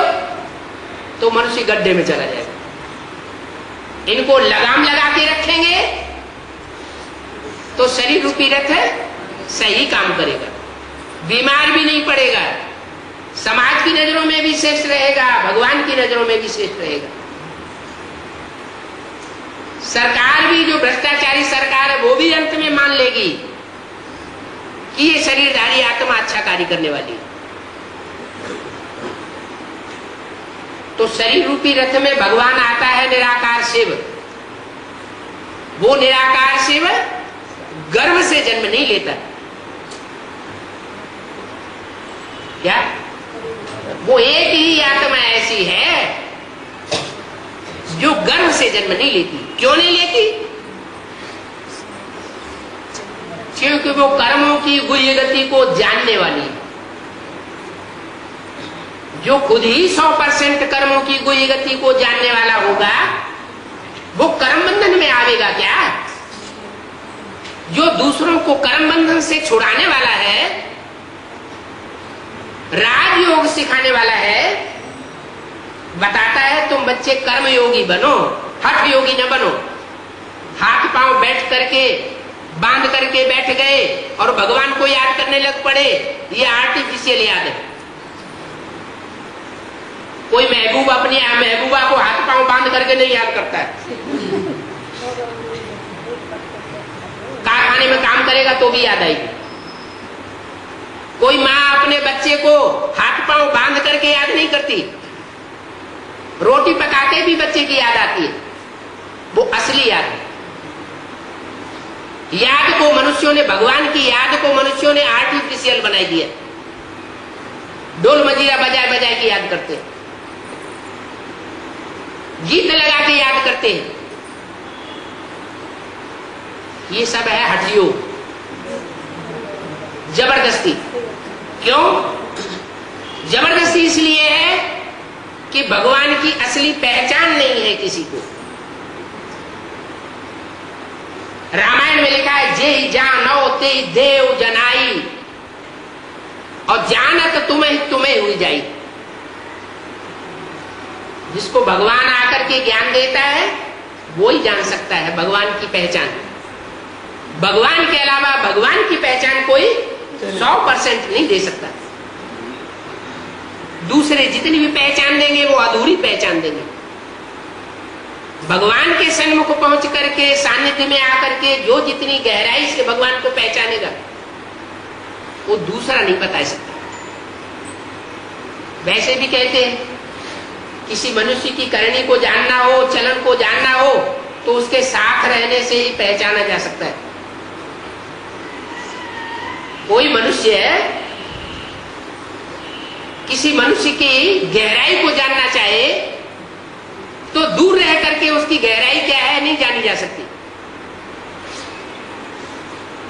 Speaker 1: तो मनुष्य गड्ढे में चला जाएगा। इनको लगाम लगा के रखेंगे तो शरीर रूपी रथ सही काम करेगा, बीमार भी नहीं पड़ेगा, समाज की नजरों में भी श्रेष्ठ रहेगा, भगवान की नजरों में भी श्रेष्ठ रहेगा। सरकार भी, जो भ्रष्टाचारी सरकार है, वो भी अंत में मान लेगी कि ये शरीरधारी आत्मा अच्छा कार्य करने वाली है। तो शरीर रूपी रथ में भगवान आता है, निराकार शिव। वो निराकार शिव गर्भ से जन्म नहीं लेता। क्या? वो एक ही आत्मा ऐसी है जो गर्भ से जन्म नहीं लेती। क्यों नहीं लेती? क्योंकि वो कर्मों की गुह्य गति को जानने वाली है। जो खुद ही 100% कर्मों की गुह्य गति को जानने वाला होगा वो कर्म बंधन में आवेगा क्या? जो दूसरों को कर्म बंधन से छुड़ाने वाला है, राजयोग सिखाने वाला है, बताता है तुम बच्चे कर्म योगी बनो, हठ योगी न बनो। हाथ पांव बैठ करके बांध करके बैठ गए और भगवान को याद करने लग पड़े, ये आर्टिफिशियल याद है। कोई महबूब अपनी महबूबा को हाथ पांव बांध करके नहीं याद करता है। कारखाने में काम करेगा तो भी याद आएगी। कोई माँ अपने बच्चे को हाथ पांव बांध करके याद नहीं करती। रोटी पकाते भी बच्चे की याद आती है, वो असली याद है। याद को मनुष्यों ने, भगवान की याद को मनुष्यों ने आर्टिफिशियल बनाई दिया। ढोल मजीरा बजाए बजाए के याद करते हैं, गीत लगा के याद करते हैं। ये सब है हठयोग, जबरदस्ती। क्यों जबरदस्ती? इसलिए है कि भगवान की असली पहचान नहीं है किसी को। रामायण में लिखा है जे जानो ते देव जनाई, और जानत तुम्हें तुम्हें हुई जाई। जिसको भगवान आकर के ज्ञान देता है वो ही जान सकता है भगवान की पहचान। भगवान के अलावा भगवान की पहचान कोई 100% नहीं दे सकता। दूसरे जितनी भी पहचान देंगे वो अधूरी पहचान देंगे। भगवान के सन्मुख पहुंच करके, सानिध्य में आकर के जो जितनी गहराई से भगवान को पहचानेगा वो दूसरा नहीं बता सकता। वैसे भी कहते हैं किसी मनुष्य की करनी को जानना हो, चलन को जानना हो, तो उसके साथ रहने से ही पहचाना जा सकता है। कोई मनुष्य किसी मनुष्य की गहराई को जानना चाहे तो दूर रह करके उसकी गहराई क्या है नहीं जानी जा सकती,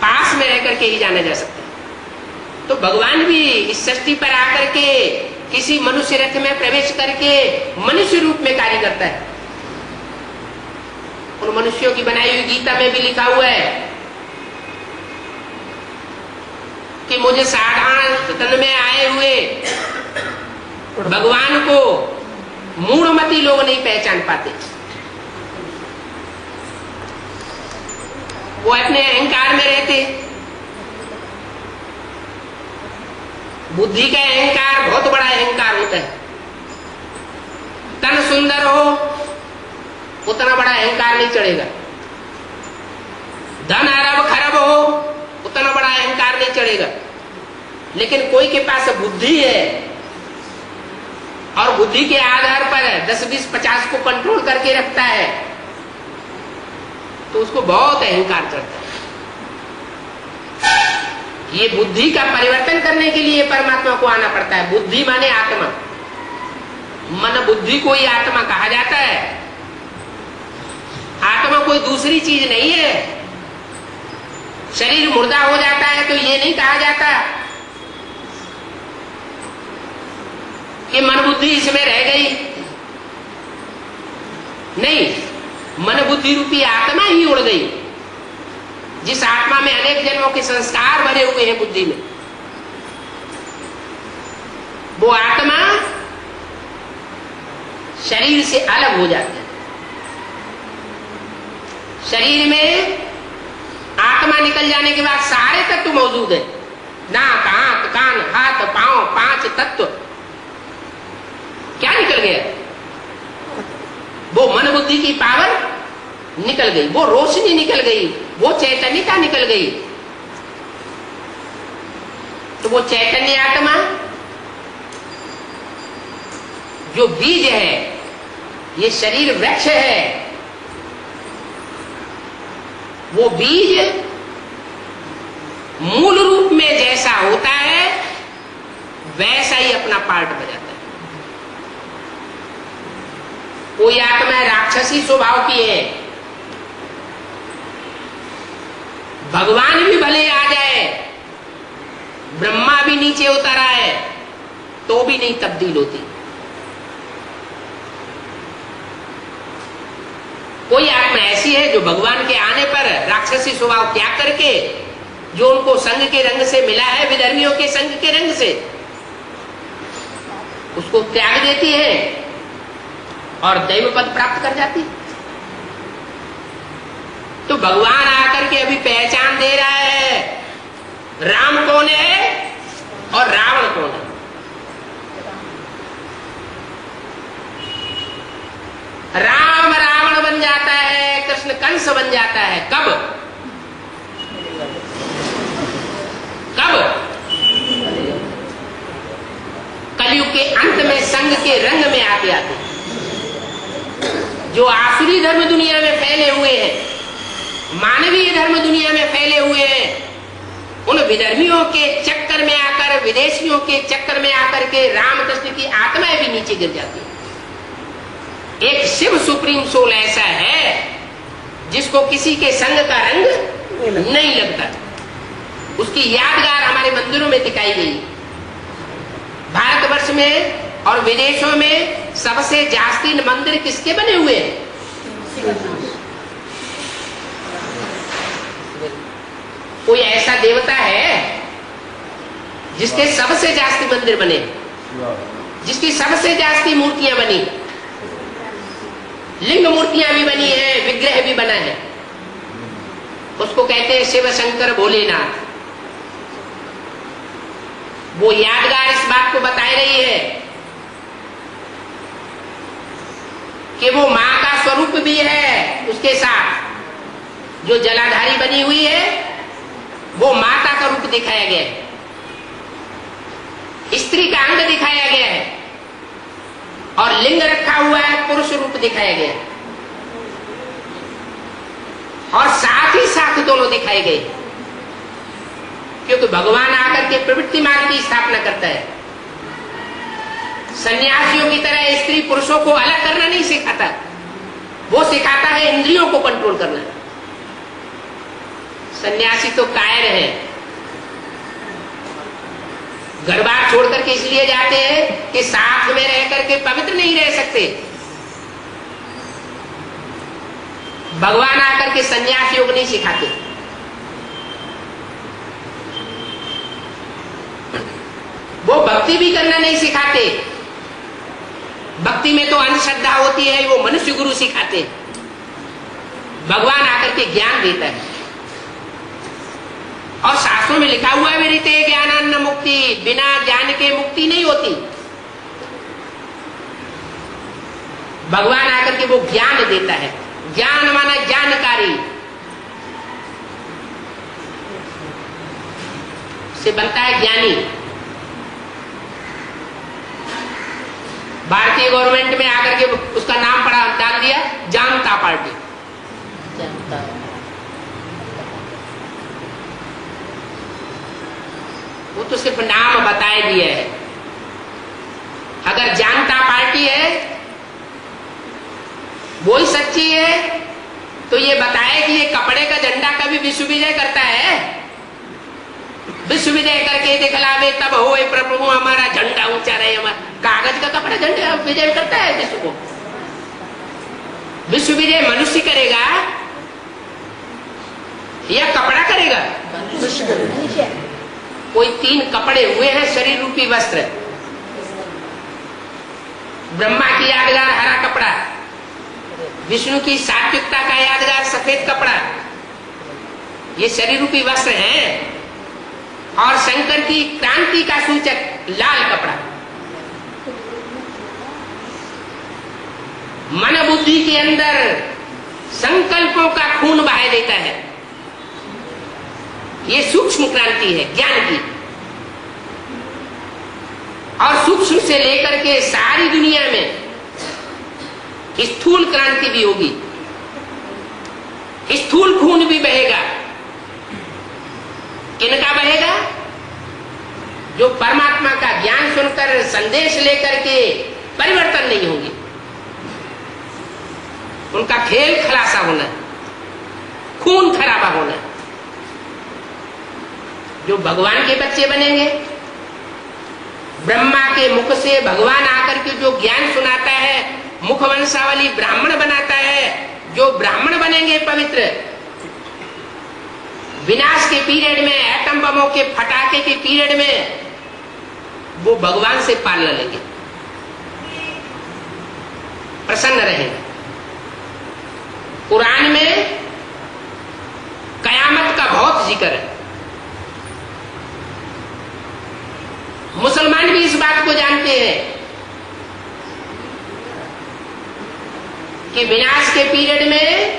Speaker 1: पास में रह करके ही जाना जा सकता है। तो भगवान भी इस सृष्टि पर आकर के किसी मनुष्य रथ में प्रवेश करके मनुष्य रूप में कार्य करता है। उन मनुष्यों की बनाई हुई गीता में भी लिखा हुआ है कि मुझे साधारण तन में आए हुए भगवान को मूढ़मती लोग नहीं पहचान पाते। वो अपने अहंकार में रहते। बुद्धि का अहंकार बहुत बड़ा अहंकार होता है। तन सुंदर हो उतना बड़ा अहंकार नहीं चढ़ेगा, धन अरब खरब हो उतना बड़ा अहंकार नहीं चढ़ेगा। लेकिन कोई के पास बुद्धि है और बुद्धि के आधार पर 10, 20, 50 को कंट्रोल करके रखता है तो उसको बहुत अहंकार चढ़ता है। ये बुद्धि का परिवर्तन करने के लिए परमात्मा को आना पड़ता है। बुद्धि माने आत्मा, मन बुद्धि को ही आत्मा कहा जाता है। आत्मा कोई दूसरी चीज नहीं है। शरीर मुर्दा हो जाता है तो ये नहीं कहा जाता कि मन बुद्धि इसमें रह गई, नहीं, मन बुद्धि रूपी आत्मा ही उड़ गई। जिस आत्मा में अनेक जन्मों के संस्कार भरे हुए हैं बुद्धि में, वो आत्मा शरीर से अलग हो जाती है। शरीर में आत्मा निकल जाने के बाद सारे तत्व मौजूद है, नाक, आंख, कान, हाथ, पांव, 5 तत्व। क्या निकल गया? वो मन बुद्धि की पावर निकल गई, वो रोशनी निकल गई, वो चैतन्यता निकल गई। तो वो चैतन्य आत्मा जो बीज है, ये शरीर वृक्ष है, वो बीज मूल रूप में जैसा होता है वैसा ही अपना पार्ट बजाता है। कोई आत्मा राक्षसी स्वभाव की है, भगवान भी भले आ जाए, ब्रह्मा भी नीचे उतर आए, तो भी नहीं तब्दील होती। कोई आत्मा ऐसी है जो भगवान के आने पर राक्षसी स्वभाव त्याग करके, जो उनको संग के रंग से मिला है, विधर्मियों के संग के रंग से, उसको त्याग देती है और दैव पद प्राप्त कर जाती है। तो भगवान आकर के अभी पहचान दे रहा है राम कौन है और रावण कौन है। राम रावण बन जाता है, कृष्ण कंस बन जाता है। कब? कब? कलयुग के अंत में, संग के रंग में आते आते। जो आसुरी धर्म दुनिया में फैले हुए हैं, मानवीय धर्म दुनिया में फैले हुए हैं, उन विधर्मियों के चक्कर में आकर, विदेशियों के चक्कर में आकर के रामकृष्ण की आत्माएं भी नीचे गिर जाती है। एक शिव सुप्रीम सोल ऐसा है जिसको किसी के संग का रंग नहीं लगता। उसकी यादगार हमारे मंदिरों में दिखाई गई। भारतवर्ष में और विदेशों में सबसे जास्ती मंदिर किसके बने हुए हैं? कोई ऐसा देवता है जिसके सबसे जास्ती मंदिर बने, जिसकी सबसे जास्ती मूर्तियां बनी, लिंग मूर्तियां भी बनी है, विग्रह भी बना है, उसको कहते हैं शिव शंकर भोलेनाथ। वो यादगार इस बात को बता रही है कि वो मां का स्वरूप भी है, उसके साथ जो जलाधारी बनी हुई है वो माता का रूप दिखाया गया है, स्त्री का अंग दिखाया गया है, और लिंग रखा हुआ है, पुरुष रूप दिखाया गया है, और साथ ही साथ दोनों दिखाए गए, क्योंकि भगवान आकर के प्रवृत्ति मार्ग की स्थापना करता है। सन्यासियों की तरह स्त्री पुरुषों को अलग करना नहीं सिखाता, वो सिखाता है इंद्रियों को कंट्रोल करना। सन्यासी तो कायर है, घर बार छोड़ करके इसलिए जाते हैं कि साथ में रह करके पवित्र नहीं रह सकते। भगवान आकर के सन्यास योग नहीं सिखाते। वो भक्ति भी करना नहीं सिखाते। भक्ति में तो अंधश्रद्धा होती है, वो मनुष्य गुरु सिखाते। भगवान आकर के ज्ञान देता है, और शास्त्रों में लिखा हुआ है विरते ज्ञानान्न मुक्ति, बिना ज्ञान के मुक्ति नहीं होती। भगवान आकर के वो ज्ञान देता है। ज्ञान माना जानकारी से बनता है ज्ञानी। भारतीय गवर्नमेंट में आकर के उसका नाम पड़ा डाल दिया जनता पार्टी।
Speaker 3: जनता
Speaker 1: वो तो सिर्फ नाम बताए दिए है। अगर जनता पार्टी है वो ही सच्ची है तो ये बताए कि ये कपड़े का झंडा कभी विश्व विजय करता है? विश्व विजय करके दिखलावे तब होए प्रभु हमारा झंडा ऊंचा रहे। हमारा कागज का कपड़ा झंडा विजय करता है विश्व को? विश्व विजय मनुष्य करेगा या कपड़ा करेगा? कोई 3 कपड़े हुए हैं शरीर रूपी वस्त्र। ब्रह्मा की यादगार हरा कपड़ा, विष्णु की सात्विकता का यादगार सफेद कपड़ा, ये शरीर रूपी वस्त्र हैं। और शंकर की क्रांति का सूचक लाल कपड़ा। मन बुद्धि के अंदर संकल्पों का खून बहा देता है। ये सूक्ष्म क्रांति है ज्ञान की, और सूक्ष्म से लेकर के सारी दुनिया में स्थूल क्रांति भी होगी। स्थूल खून भी बहेगा। किनका बहेगा? जो परमात्मा का ज्ञान सुनकर संदेश लेकर के परिवर्तन नहीं होंगे। उनका खेल खलासा होना है, खून खराबा होना है। जो भगवान के बच्चे बनेंगे, ब्रह्मा के मुख से भगवान आकर के जो ज्ञान सुनाता है, मुखवंशावली ब्राह्मण बनाता है, जो ब्राह्मण बनेंगे पवित्र, विनाश के पीरियड में, एटम बमों के फटाके के पीरियड में वो भगवान से पाल लेंगे, प्रसन्न रहेंगे। कुरान में कयामत का बहुत जिक्र है। मुसलमान भी इस बात को जानते हैं कि विनाश के पीरियड में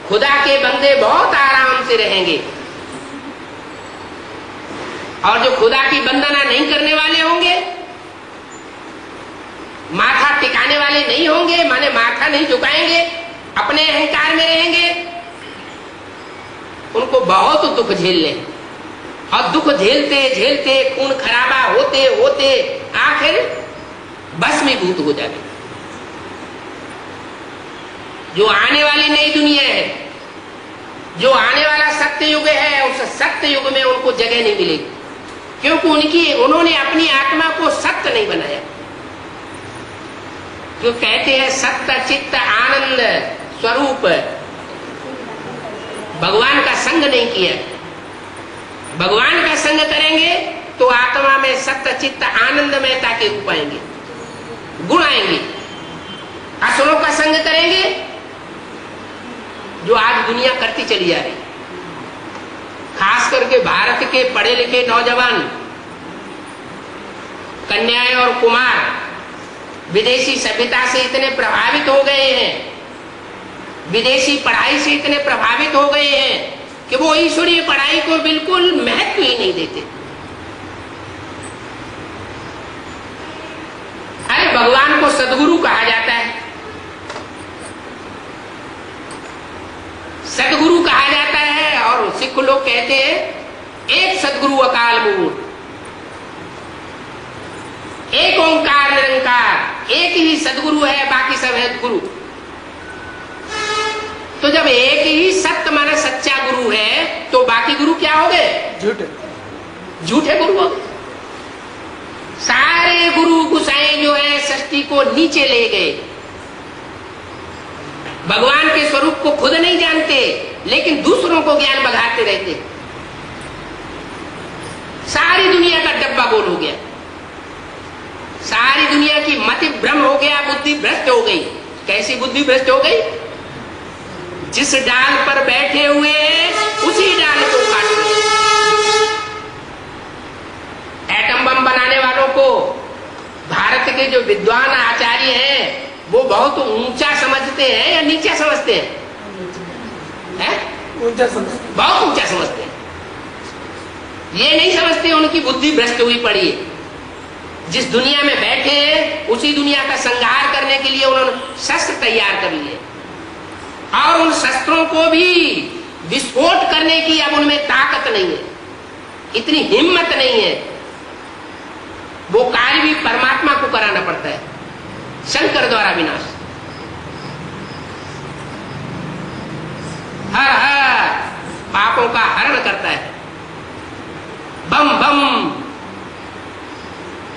Speaker 1: खुदा के बंदे बहुत आराम से रहेंगे, और जो खुदा की वंदना नहीं करने वाले होंगे, माथा टिकाने वाले नहीं होंगे, माने माथा नहीं झुकाएंगे, अपने अहंकार में रहेंगे, उनको बहुत दुख झेलने, और दुख झेलते झेलते खून खराबा होते होते आखिर भस्मीभूत हो जाते। जो आने वाली नई दुनिया है, जो आने वाला सत्य युग है, उस सत्य युग में उनको जगह नहीं मिलेगी, क्योंकि उन्होंने अपनी आत्मा को सत्य नहीं बनाया। जो कहते हैं सत्य चित्त आनंद स्वरूप, भगवान का संग नहीं किया। भगवान का संग करेंगे तो आत्मा में सत्य चित्त आनंदमयता के रूप आएंगे, गुण आएंगे। असुरों का संग करेंगे, जो आज दुनिया करती चली जा रही, खास करके भारत के पढ़े लिखे नौजवान, कन्याएं और कुमार विदेशी सभ्यता से इतने प्रभावित हो गए हैं, विदेशी पढ़ाई से इतने प्रभावित हो गए हैं कि वो ईश्वरीय पढ़ाई को बिल्कुल महत्व ही नहीं देते। अरे भगवान को सदगुरु कहा जाता है, सदगुरु कहा जाता है, और सिख लोग कहते हैं एक सदगुरु अकाल मूर्त, एक ओंकार निरंकार, एक ही सदगुरु है, बाकी सब है गुरु। तो जब एक ही सत्य माने सच्चा गुरु है, तो बाकी गुरु क्या हो गए? झूठे, झूठे गुरु हो गए। सारे गुरु गुसाई जो है सृष्टि को नीचे ले गए, भगवान के स्वरूप को खुद नहीं जानते, लेकिन दूसरों को ज्ञान बघाते रहते। सारी दुनिया का डब्बा गोल हो गया, सारी दुनिया की मति भ्रम हो गया, बुद्धि भ्रष्ट हो गई। कैसी बुद्धि भ्रष्ट हो गई? जिस डाल पर बैठे हुए हैं उसी डाल को काट रहे। एटम बम बनाने वालों को भारत के जो विद्वान आचार्य हैं वो बहुत ऊंचा समझते हैं या नीचा समझते हैं?
Speaker 2: ऊंचा समझते,
Speaker 1: बहुत ऊंचा समझते हैं। ये नहीं समझते उनकी बुद्धि भ्रष्ट हुई पड़ी है। जिस दुनिया में बैठे हैं उसी दुनिया का संहार करने के लिए उन्होंने शस्त्र तैयार कर लिए, और उन शस्त्रों को भी विस्फोट करने की अब उनमें ताकत नहीं है, इतनी हिम्मत नहीं है। वो कार्य भी परमात्मा को कराना पड़ता है, शंकर द्वारा विनाश। हर हर पापों का हरण करता है। बम बम,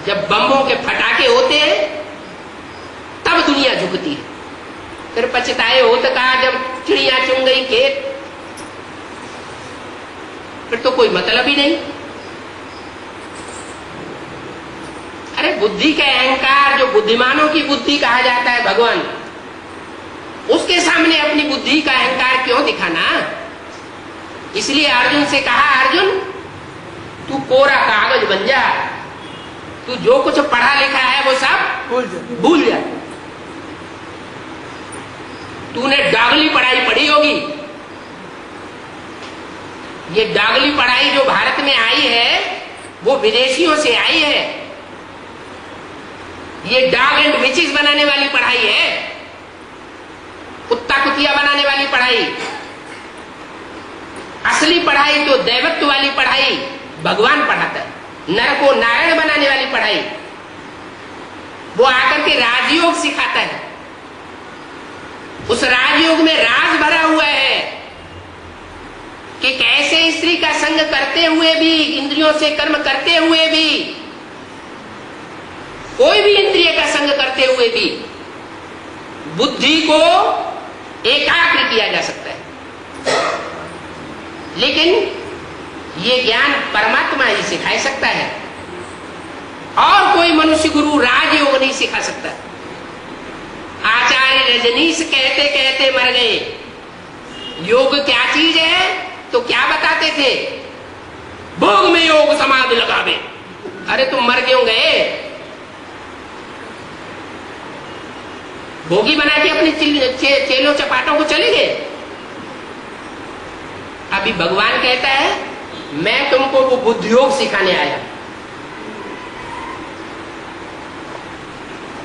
Speaker 1: जब बम्बों के फटाके होते हैं तब दुनिया झुकती है। फिर पछताए होत का जब चिड़िया चुन गई खेत, फिर तो कोई मतलब ही नहीं। अरे बुद्धि का अहंकार, जो बुद्धिमानों की बुद्धि कहा जाता है भगवान, उसके सामने अपनी बुद्धि का अहंकार क्यों दिखाना? इसलिए अर्जुन से कहा, अर्जुन तू कोरा कागज बन जा, तू जो कुछ पढ़ा लिखा है वो सब भूल जा। तूने डागली पढ़ाई पढ़ी होगी, ये डागली पढ़ाई जो भारत में आई है वो विदेशियों से आई है। ये डॉग एंड विचेस बनाने वाली पढ़ाई है, कुत्ता कुतिया बनाने वाली पढ़ाई। असली पढ़ाई तो दैवत्व वाली पढ़ाई भगवान पढ़ाता है। नर को नारायण बनाने वाली पढ़ाई वो आकर के राजयोग सिखाता है। उस राजयोग में राज भरा हुआ है कि कैसे स्त्री का संग करते हुए भी, इंद्रियों से कर्म करते हुए भी, कोई भी इंद्रिय का संग करते हुए भी बुद्धि को एकाग्र किया जा सकता है। लेकिन ये ज्ञान परमात्मा ही सिखा सकता है और कोई मनुष्य गुरु राजयोग नहीं सिखा सकता। आचार्य रजनीश कहते कहते मर गए। योग क्या चीज है तो क्या बताते थे? भोग में योग समाधि लगावे। अरे तुम मर क्यों गए? भोगी बना के अपने चेलों चपाटों को चले गए। अभी भगवान कहता है मैं तुमको वो बुद्धियोग सिखाने आया।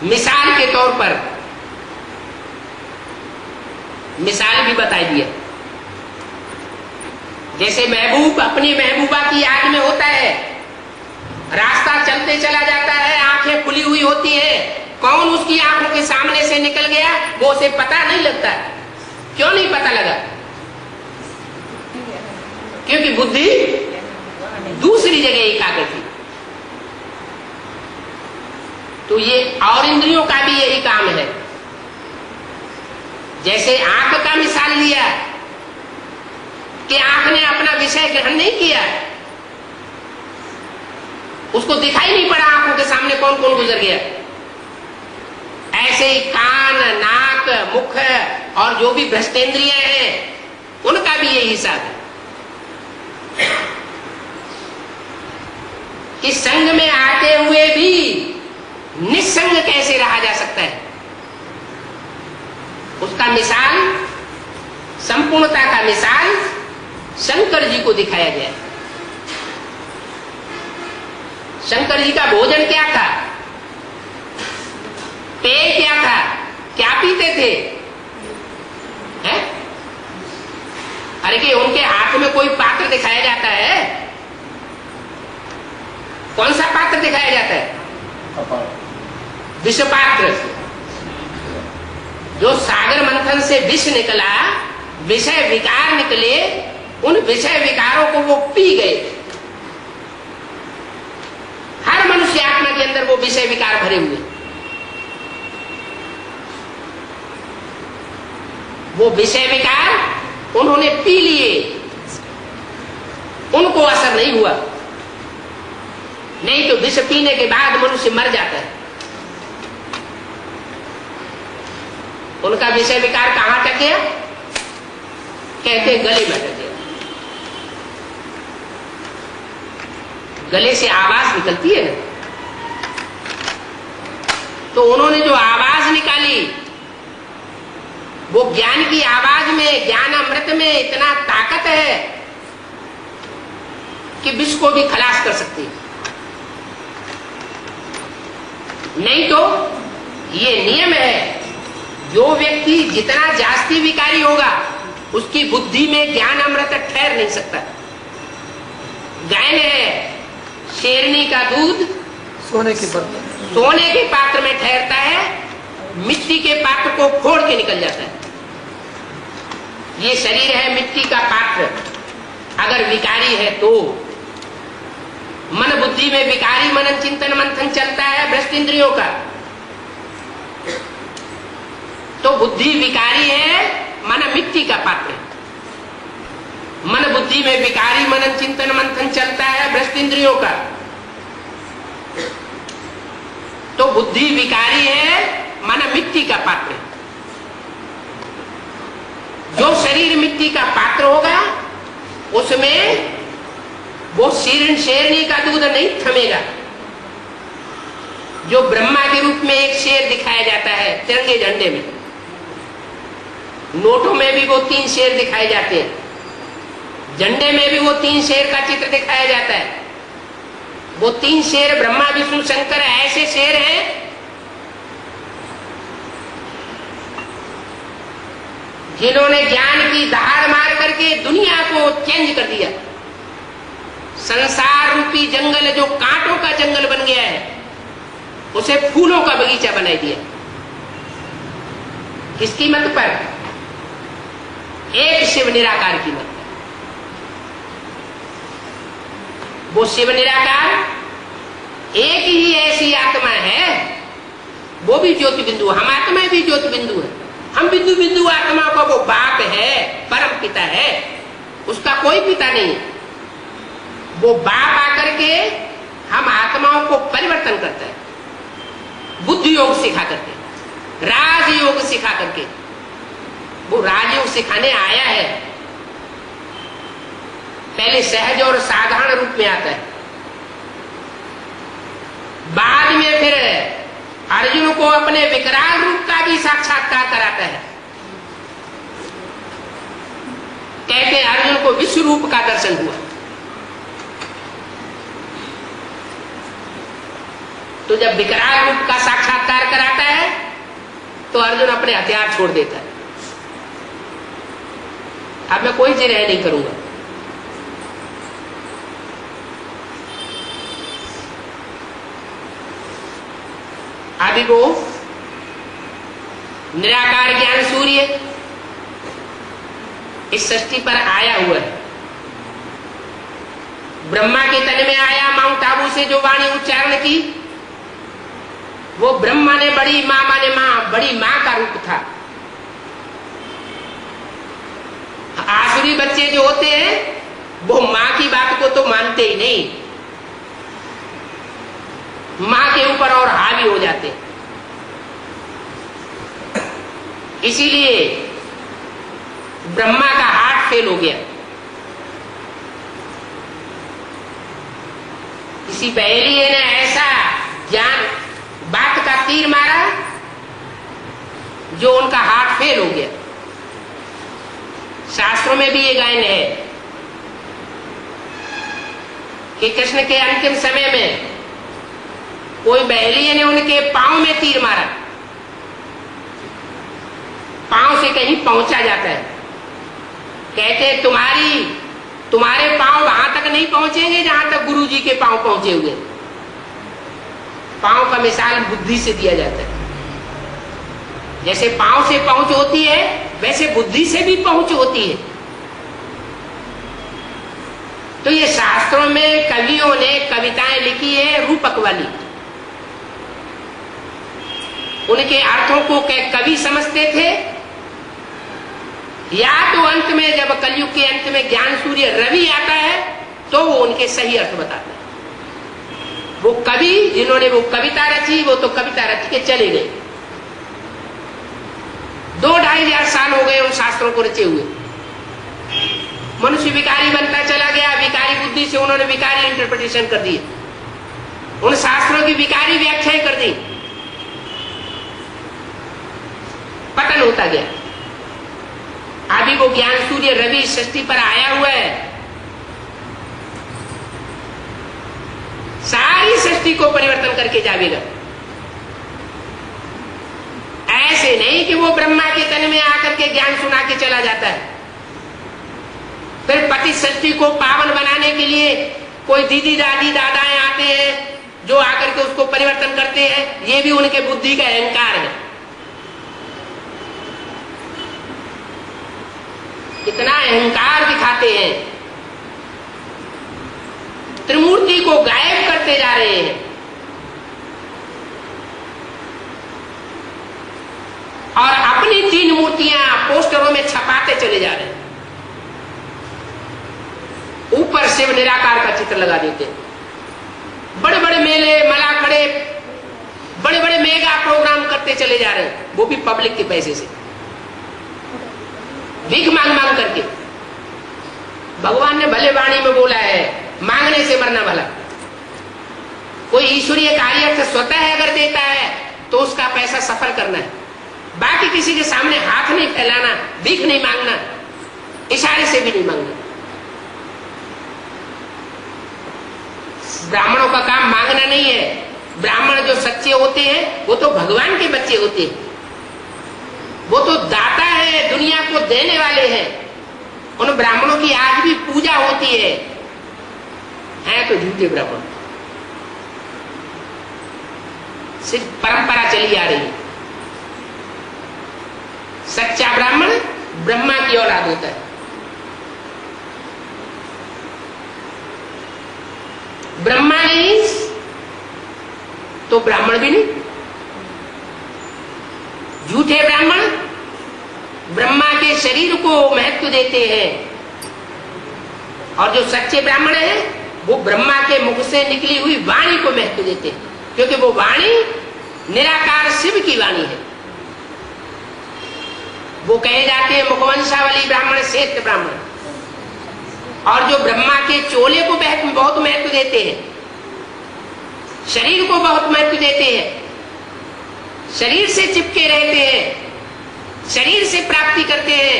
Speaker 1: मिसाल के तौर पर मिसाल भी बता दिया। जैसे महबूब अपनी महबूबा की याद में होता है, रास्ता चलते चला जाता है, आंखें खुली हुई होती है, कौन उसकी आंखों के सामने से निकल गया वो उसे पता नहीं लगता। क्यों नहीं पता लगा? क्योंकि बुद्धि दूसरी जगह एकाग्र थी। तो ये और इंद्रियों का भी यही काम है। जैसे आंख का मिसाल लिया कि आंख ने अपना विषय ग्रहण नहीं किया, उसको दिखाई नहीं पड़ा आंखों के सामने कौन कौन गुजर गया। ऐसे ही कान, नाक, मुख और जो भी भ्रष्टेंद्रिय हैं उनका भी यही हिसाब है कि संग में आते हुए भी निस्संग कैसे रहा जा सकता है। उसका मिसाल, संपूर्णता का मिसाल शंकर जी को दिखाया गया। शंकर जी का भोजन क्या था? पेय क्या था? क्या पीते थे? हैं? अरे कि उनके हाथ में कोई पात्र दिखाया जाता है? कौन सा पात्र दिखाया जाता है? विष पात्र। जो सागर मंथन से विष निकला, विषय विकार निकले, उन विषय विकारों को वो पी गए। हर मनुष्य आत्मा के अंदर वो विषय विकार भरे हुए, वो विषय विकार उन्होंने पी लिए, उनको असर नहीं हुआ। नहीं तो विष पीने के बाद मनुष्य मर जाता है। उनका विषय विकार कहां तक गया? कहते गले में तक गया। गले से आवाज निकलती है ना, तो उन्होंने जो आवाज निकाली वो ज्ञान की आवाज में, ज्ञान अमृत में इतना ताकत है कि विष को भी खलास कर सकती है। नहीं तो ये नियम है, जो व्यक्ति जितना जास्ती विकारी होगा उसकी बुद्धि में ज्ञान अमृत ठहर नहीं सकता। गाय है, शेरनी का दूध
Speaker 2: सोने के
Speaker 1: पात्र में ठहरता है, मिट्टी के पात्र को फोड़ के निकल जाता है। ये शरीर है मिट्टी का पात्र, अगर विकारी है तो मन बुद्धि में विकारी मनन चिंतन मंथन चलता है भ्रष्ट इंद्रियों का, तो बुद्धि विकारी है, मन मिट्टी का पात्र है। मन बुद्धि में विकारी मनन चिंतन मंथन चलता है भ्रष्ट इंद्रियों का, तो बुद्धि विकारी है, मन मिट्टी का पात्र है। जो शरीर मिट्टी का पात्र होगा उसमें वो शेरनी का दूध नहीं थमेगा। जो ब्रह्मा के रूप में एक शेर दिखाया जाता है तिरंगे झंडे में, नोटों में भी वो 3 शेर दिखाए जाते हैं, झंडे में भी वो 3 शेर का चित्र दिखाया जाता है। वो 3 शेर ब्रह्मा विष्णु शंकर ऐसे शेर हैं जिन्होंने ज्ञान की दहाड़ मार करके दुनिया को चेंज कर दिया। संसार रूपी जंगल जो कांटों का जंगल बन गया है उसे फूलों का बगीचा बना दिया। किसकी मत पर? एक शिव निराकार की मत पर। वो शिव निराकार एक ही ऐसी आत्मा है, वो भी ज्योति बिंदु, हम आत्मा भी ज्योति बिंदु है। हम बिंदु बिंदु आत्मा का वो बाप है, परम पिता है, उसका कोई पिता नहीं। वो बाप आकर के हम आत्माओं को परिवर्तन करता है, बुद्धि योग सिखा करके, राजयोग सिखा करके। वो राजयोग सिखाने आया है। पहले सहज और साधारण रूप में आता है, बाद में फिर अर्जुन को अपने विकराल रूप का भी साक्षात्कार कराता है। कहते हैं अर्जुन को विश्व रूप का दर्शन हुआ। तो जब विकराल रूप का साक्षात्कार कराता है तो अर्जुन अपने हथियार छोड़ देता है। अब मैं कोई जिरह नहीं करूंगा। अभी वो निराकार ज्ञान सूर्य इस सृष्टि पर आया हुआ है। ब्रह्मा के तन में आया, माउंट आबू से जो वाणी उच्चारण की, वो ब्रह्मा ने बड़ी मां माने मां, बड़ी मां का रूप था। आसुरी बच्चे जो होते हैं वो मां की बात को तो मानते ही नहीं, मां के ऊपर और हावी हो जाते। इसीलिए ब्रह्मा का हार्ट फेल हो गया। किसी बहेलिये ने ऐसा ज्ञान बात का तीर मारा जो उनका हार्ट फेल हो गया। शास्त्रों में भी ये गायन है कि कृष्ण के अंतिम समय में कोई बहेलिये ने उनके पांव में तीर मारा, पांव से कहीं पहुंचा जाता है। कहते तुम्हारे पांव वहां तक नहीं पहुंचेंगे जहां तक गुरु जी के पांव पहुंचे हुए। पांव का मिसाल बुद्धि से दिया जाता है। जैसे पांव से पहुंच होती है वैसे बुद्धि से भी पहुंच होती है। तो ये शास्त्रों में कवियों ने कविताएं लिखी है रूपक वाली। उनके अर्थों को कवि समझते थे, या तो अंत में जब कलयुग के अंत में ज्ञान सूर्य रवि आता है तो वो उनके सही अर्थ बताता है। वो कवि जिन्होंने वो कविता रची वो तो कविता रच के चले गए। 2-2.5 साल हो गए उन शास्त्रों को रचे हुए। मनुष्य विकारी बनता चला गया, विकारी बुद्धि से उन्होंने विकारी इंटरप्रिटेशन कर दी, उन शास्त्रों की विकारी व्याख्याएं कर दी, पतन होता गया। अभी वो ज्ञान सूर्य रवि सृष्टि पर आया हुआ है, सारी सृष्टि को परिवर्तन करके जाएगा। ऐसे नहीं कि वो ब्रह्मा के तन में आकर के ज्ञान सुना के चला जाता है। फिर पति सृष्टि को पावन बनाने के लिए कोई दीदी दादी दादाएं आते हैं जो आकर के उसको परिवर्तन करते हैं। ये भी उनके बुद्धि का अहंकार है। कितना अहंकार दिखाते हैं, त्रिमूर्ति को गायब करते जा रहे हैं। और अपनी 3 मूर्तियां पोस्टरों में छपाते चले जा रहे हैं। ऊपर शिव निराकार का चित्र लगा देते हैं। बड़े बड़े मेले मला खड़े, बड़े बड़े मेगा प्रोग्राम करते चले जा रहे हैं, वो भी पब्लिक के पैसे से, भीख मांग मांग करके। भगवान ने भले वाणी में बोला है, मांगने से मरना भला। कोई ईश्वरीय कार्य स्वतः अगर देता है तो उसका पैसा सफल करना है, बाकी किसी के सामने हाथ नहीं फैलाना, भीख नहीं मांगना, इशारे से भी नहीं मांगना। ब्राह्मणों का काम मांगना नहीं है। ब्राह्मण जो सच्चे होते हैं वो तो भगवान के बच्चे होते हैं, वो तो दाता है, दुनिया को देने वाले हैं। उन ब्राह्मणों की आज भी पूजा होती है तो झूठे ब्राह्मण, सिर्फ परंपरा चली आ रही है। ब्रह्मा की औलाद होता है। ब्रह्मा नहीं तो ब्राह्मण भी नहीं। झूठे ब्राह्मण ब्रह्मा के शरीर को महत्व देते हैं, और जो सच्चे ब्राह्मण हैं वो ब्रह्मा के मुख से निकली हुई वाणी को महत्व देते हैं, क्योंकि वो वाणी निराकार शिव की वाणी है। वो कहे जाते हैं मुखवंशावली ब्राह्मण श्रेष्ठ ब्राह्मण। और जो ब्रह्मा के चोले को बहुत महत्व देते हैं, शरीर को बहुत महत्व देते हैं, शरीर से चिपके रहते हैं, शरीर से प्राप्ति करते हैं,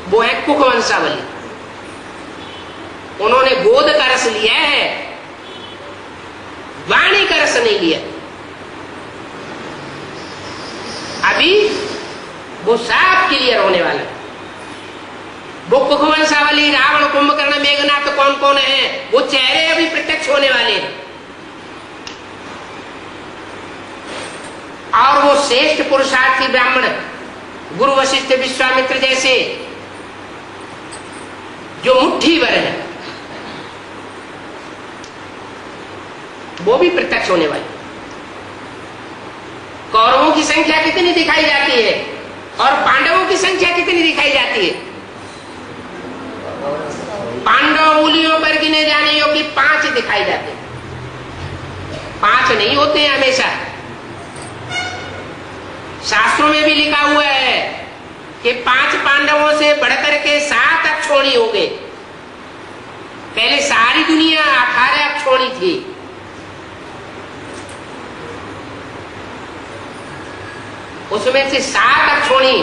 Speaker 1: वो है कुखवंशावली। उन्होंने गोद का रस लिया है, वाणी का रस नहीं लिया। अभी वो साफ क्लियर होने वाला है। वो कुखवंशावली, रावण, कुंभकर्ण, मेघनाथ कौन कौन है, वो चेहरे अभी प्रत्यक्ष होने वाले हैं। और वो श्रेष्ठ पुरुषार्थी ब्राह्मण गुरु वशिष्ठ विश्वामित्र जैसे जो मुट्ठी भर है, वो भी प्रत्यक्ष होने वाले। कौरवों की संख्या कितनी दिखाई जाती है और पांडवों की संख्या कितनी दिखाई जाती है? पांडव उंगलियों पर गिने जाने योग्य 5 दिखाई जाते हैं। 5 नहीं होते हैं हमेशा। शास्त्रों में भी लिखा हुआ है कि 5 पांडवों से बढ़कर के 7 अक्षौणी हो गए। पहले सारी दुनिया 18 अक्षौणी थी। उसमें से 7 अक्षौणी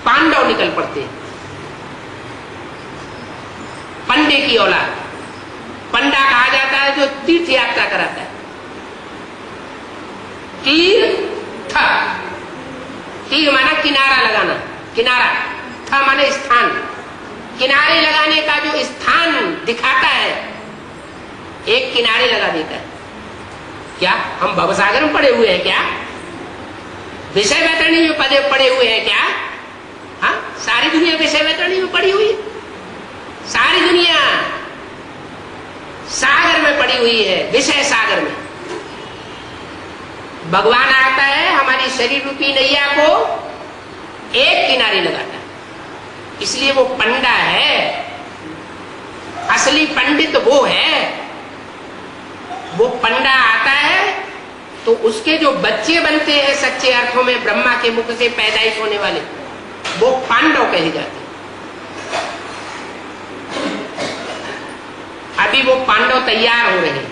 Speaker 1: पांडव निकल पड़ते। पंडे की औलाद, पंडा कहा जाता है जो तीर्थ यात्रा कराता है। तीर्थ, तीर माना किनारा लगाना, किनारा, था माने स्थान। किनारे लगाने का जो स्थान दिखाता है, एक किनारे लगा देता है। क्या हम भवसागर में पड़े हुए हैं क्या? विषय वैतरणी में पड़े हुए हैं क्या? हाँ, सारी दुनिया विषय वैतरणी में पड़ी हुई है। सारी दुनिया सागर में पड़ी हुई है, विषय सागर में। भगवान आता है, हमारी शरीर रूपी नैया को एक किनारे लगाता है। इसलिए वो पंडा है। असली पंडित वो है। वो पंडा आता है तो उसके जो बच्चे बनते हैं सच्चे अर्थों में ब्रह्मा के मुख से पैदाइश होने वाले, वो पांडव कहे जाते हैं। अभी वो पांडव तैयार हो रहे हैं।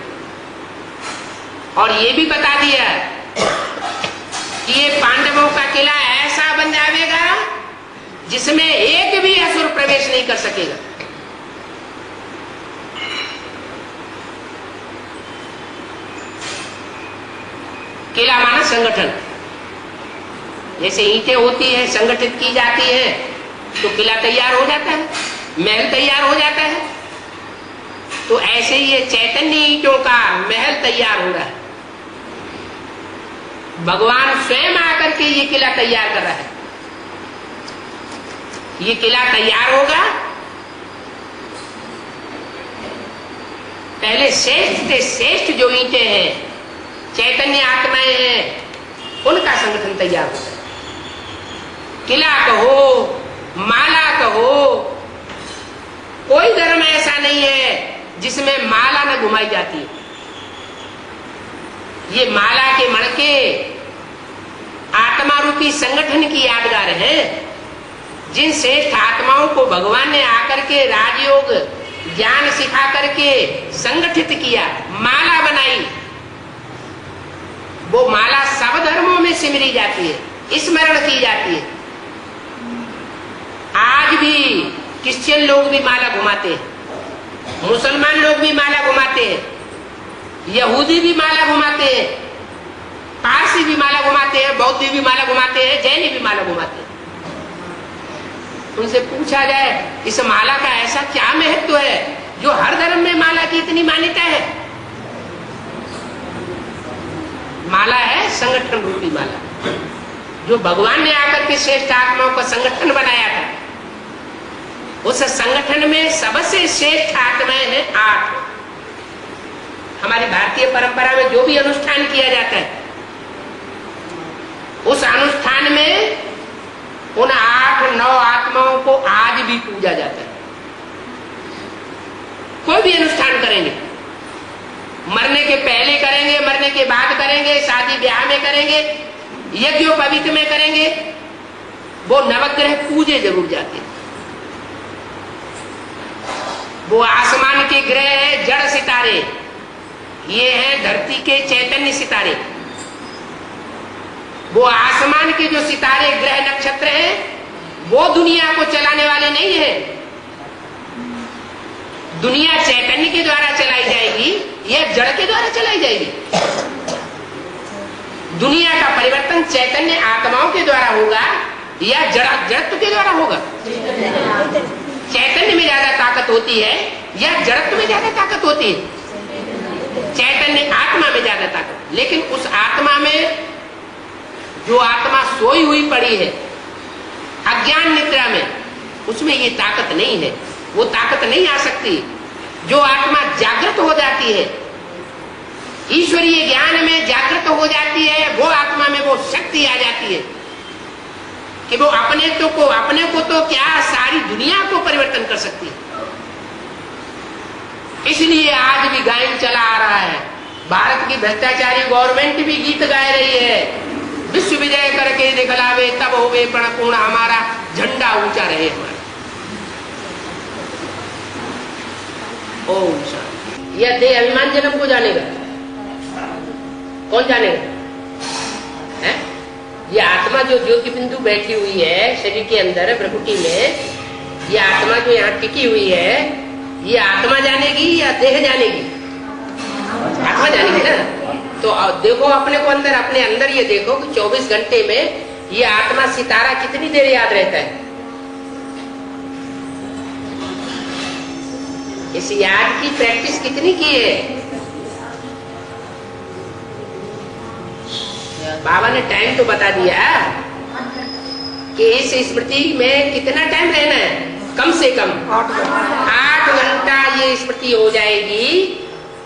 Speaker 1: और ये भी बता दिया कि ये पांडवों का किला ऐसा बन जाएगा जिसमें एक भी असुर प्रवेश नहीं कर सकेगा। किला माना संगठन। जैसे ईंटें होती है, संगठित की जाती है तो किला तैयार हो जाता है, महल तैयार हो जाता है। तो ऐसे ही ये चैतन्य ईंटों का महल तैयार हो रहा है। भगवान स्वयं आकर के ये किला तैयार कर रहा है। ये किला तैयार होगा। पहले श्रेष्ठ से श्रेष्ठ जो ईंटें हैं, चैतन्य आत्माएं हैं, उनका संगठन तैयार होता है। किला कहो, माला कहो, कोई धर्म ऐसा नहीं है जिसमें माला न घुमाई जाती है। ये माला के मणके आत्मा रूपी संगठन की यादगार है। जिन श्रेष्ठ आत्माओं को भगवान ने आकर के राजयोग ज्ञान सिखा करके संगठित किया, माला बनाई, वो माला सब धर्मों में सिमरी जाती है, स्मरण की जाती है। आज भी क्रिश्चियन लोग भी माला घुमाते हैं, मुसलमान लोग भी माला घुमाते हैं, यहूदी भी माला घुमाते हैं, पारसी भी माला घुमाते हैं, बौद्ध भी माला घुमाते हैं, जैनी भी माला घुमाते हैं। उनसे पूछा जाए इस माला का ऐसा क्या महत्व है जो हर धर्म में माला की इतनी मान्यता है? माला है संगठन रूपी माला। जो भगवान ने आकर के श्रेष्ठ आत्माओं का संगठन बनाया था, उस संगठन में सबसे श्रेष्ठ आत्माएं हैं 8। हमारी भारतीय परंपरा में जो भी अनुष्ठान किया जाता है, उस अनुष्ठान में उन 8-9 आत्माओं को आज भी पूजा जाता है। कोई भी अनुष्ठान करेंगे, मरने के पहले करेंगे, मरने के बाद करेंगे, शादी ब्याह में करेंगे, यज्ञोपवीत में करेंगे, वो नवग्रह पूजे जरूर जाते हैं। वो आसमान के ग्रह है, जड़ सितारे, ये हैं धरती के चैतन्य सितारे। वो आसमान के जो सितारे ग्रह नक्षत्र हैं, वो दुनिया को चलाने वाले नहीं है। दुनिया चैतन्य के द्वारा चलाई जाएगी या जड़ के द्वारा चलाई जाएगी? दुनिया का परिवर्तन चैतन्य आत्माओं के द्वारा होगा या जड़त्व के द्वारा होगा? चैतन्य में ज्यादा ताकत होती है या जड़त्व में ज्यादा ताकत होती है? चैतन्य आत्मा में ज्यादा ताकत। लेकिन उस आत्मा में, जो आत्मा सोई हुई पड़ी है अज्ञान निद्रा में, उसमें ये ताकत नहीं है, वो ताकत नहीं आ सकती। जो आत्मा जागृत हो जाती है, ईश्वरीय ज्ञान में जागृत हो जाती है, वो आत्मा में वो शक्ति आ जाती है कि वो अपने को तो क्या, सारी दुनिया को परिवर्तन कर सकती है। इसलिए आज भी गायन चला आ रहा है। भारत की भ्रष्टाचारी गवर्नमेंट भी गीत गा रही है, विश्व विजय करके दिखलावे तब होवे पूर्ण हमारा, झंडा ऊंचा रहे हमारा। ओम शांति। यह देह अभिमान जन्म को जानेगा? कौन जानेगा? है? ये आत्मा जो ज्योति बिंदु बैठी हुई है शरीर के अंदर प्रकृति में, ये आत्मा जो यहाँ टिकी हुई है, ये आत्मा जानेगी या देह जानेगी? आत्मा जानेगी ना। तो देखो अपने को अंदर, अपने अंदर ये देखो कि 24 घंटे में ये आत्मा सितारा कितनी देर याद रहता है? इस याद की प्रैक्टिस कितनी की है? बाबा ने टाइम तो बता दिया कि इस स्मृति में कितना टाइम रहना है, कम से कम 8 घंटा ये स्मृति हो जाएगी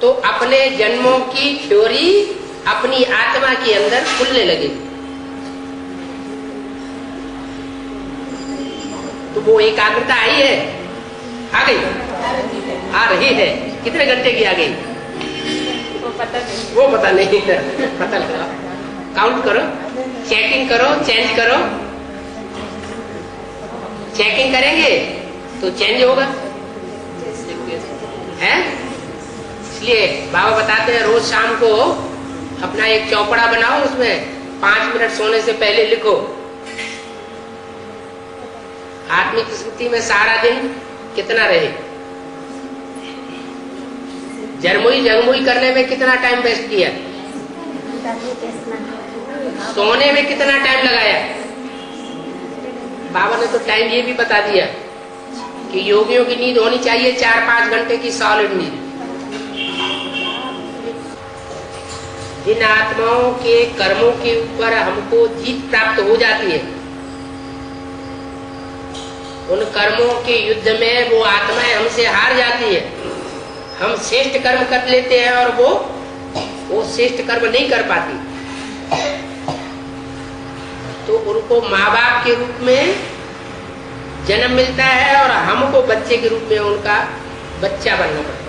Speaker 1: तो अपने जन्मों की थ्योरी अपनी आत्मा के अंदर खुलने लगेगी। तो वो एकाग्रता आई है, आ गई, आ रही है। कितने घंटे की आ गई वो पता नहीं, पता लगाओ, काउंट करो, चेकिंग करो, चेंज करो। चेकिंग करेंगे तो चेंज होगा, है? इसलिए बाबा बताते हैं रोज शाम को अपना एक चौपड़ा बनाओ, उसमें 5 मिनट सोने से पहले लिखो आत्मिक स्मृति में सारा दिन कितना रहे, जरमुई जगमुई करने में कितना टाइम वेस्ट किया, सोने में कितना टाइम लगाया। बाबा ने तो टाइम ये भी बता दिया कि योगियों की नींद होनी चाहिए 4-5 घंटे की सॉलिड नींद। जिन आत्माओं के कर्मों के ऊपर हमको जीत प्राप्त हो जाती है, उन कर्मों के युद्ध में वो आत्माएं हमसे हार जाती है। हम श्रेष्ठ कर्म कर लेते हैं और वो श्रेष्ठ कर्म नहीं कर पाती, तो उनको माँ बाप के रूप में जन्म मिलता है और हमको बच्चे के रूप में उनका बच्चा बनना पड़ता है।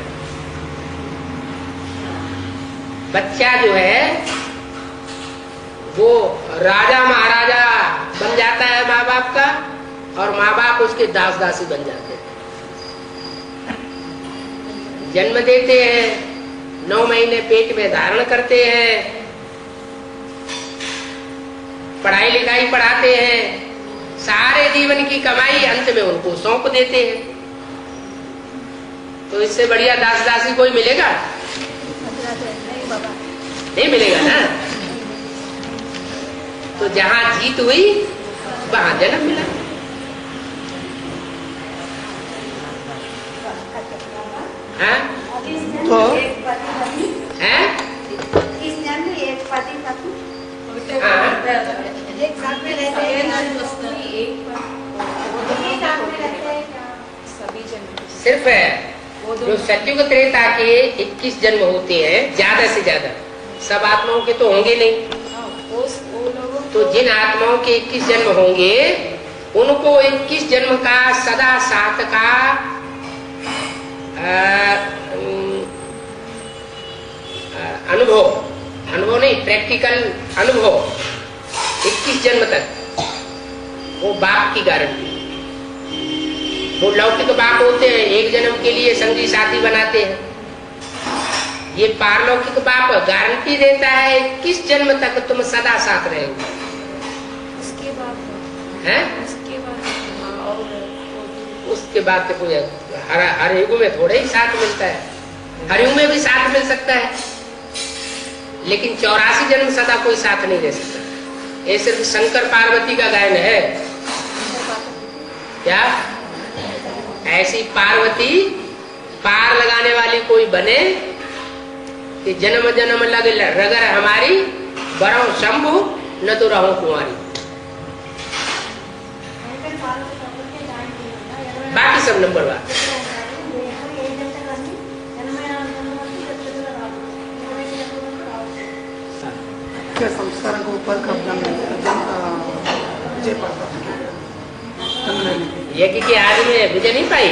Speaker 1: बच्चा जो है वो राजा महाराजा बन जाता है माँ बाप का, और माँ बाप उसके दास दासी बन जाते हैं। जन्म देते हैं, 9 महीने पेट में धारण करते हैं, पढ़ाई लिखाई पढ़ाते हैं, सारे जीवन की कमाई अंत में उनको सौंप देते हैं। तो इससे बढ़िया दास दासी कोई मिलेगा? नहीं मिलेगा ना। तो जहां जीत हुई वहां जन्म मिला। हाँ?
Speaker 2: तो
Speaker 1: हैं?
Speaker 4: इस जन्म में एक पति पत्नी।
Speaker 1: हाँ।
Speaker 4: एक साथ में रहते हैं
Speaker 1: सिर्फ जो सत्युग त्रेता के 21 जन्म होते हैं ज्यादा से ज्यादा, सब आत्माओं के तो होंगे नहीं। तो जिन आत्माओं के 21 जन्म होंगे उनको 21 जन्म का सदा साथ का अनुभव नहीं, प्रैक्टिकल अनुभव 21 जन्म तक वो बाप की गारंटी। वो लौकिक बाप होते हैं, एक जन्म के लिए संगी साथी बनाते हैं। ये पारलौकिक बाप गारंटी देता है 21 जन्म तक तुम सदा साथ रहेंगे। उसके बाद तो कोई हर युग में थोड़ा ही साथ मिलता है, हर युग में भी साथ मिल सकता है, लेकिन 84 जन्म सदा कोई साथ नहीं दे सकता। ये सिर्फ शंकर पार्वती का गायन है। क्या ऐसी पार्वती पार लगाने वाली कोई बने कि जन्म जन्म लगे रगर हमारी, बरो शंभु न तो रहो कुंवारी। बाकी सब नंबर वन।
Speaker 2: क्या संस्कार के ऊपर कब्जा
Speaker 1: यज्ञ के आदि में विजय नहीं पाई।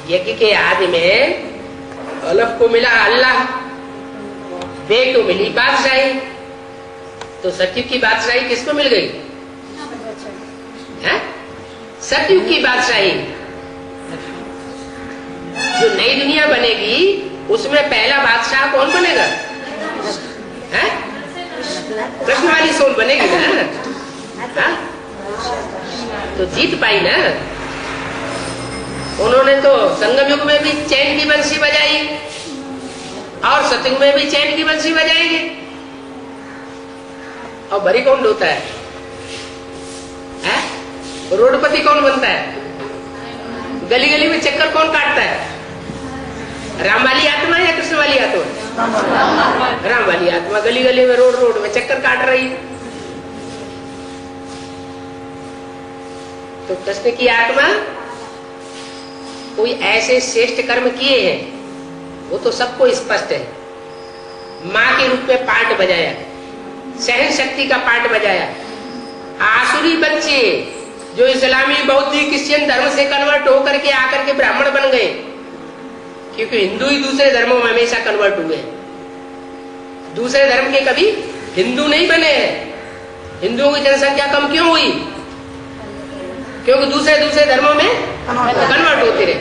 Speaker 1: यज्ञ के आदि में अलफ को मिला अल्लाह, बे को मिली बादशाही, तो सत्युग की बादशाही किसको मिल गई? है सत्युग की बादशाही। जो नई दुनिया बनेगी उसमें पहला बादशाह कौन बनेगा? है कृष्ण वाली सोल बनेगी ना। हा? तो जीत पाई ना। उन्होंने तो संगम युग में भी चैन की बंसी बजाई और सतयुग में भी चैन की बंसी बजाएंगे। और भरी कौन ढोता है? रोडपति कौन बनता है? गली गली में चक्कर कौन काटता है? राम वाली आत्मा या कृष्ण वाली आत्मा? राम वाली आत्मा गली गली में रोड में चक्कर काट रही। तो कृष्ण की आत्मा कोई ऐसे श्रेष्ठ कर्म किए हैं, वो तो सबको स्पष्ट है। माँ के रूप में पार्ट बजाया, सहन शक्ति का पार्ट बजाया। आसुरी बच्चे जो इस्लामी बौद्धिक क्रिश्चियन धर्म से कन्वर्ट होकर के आकर के ब्राह्मण बन गए, क्योंकि हिंदू ही दूसरे धर्मों में हमेशा कन्वर्ट हुए। दूसरे धर्म के कभी हिंदू नहीं बने हैं। हिंदुओं की जनसंख्या कम क्यों हुई? क्योंकि दूसरे धर्मों में कन्वर्ट होते रहे।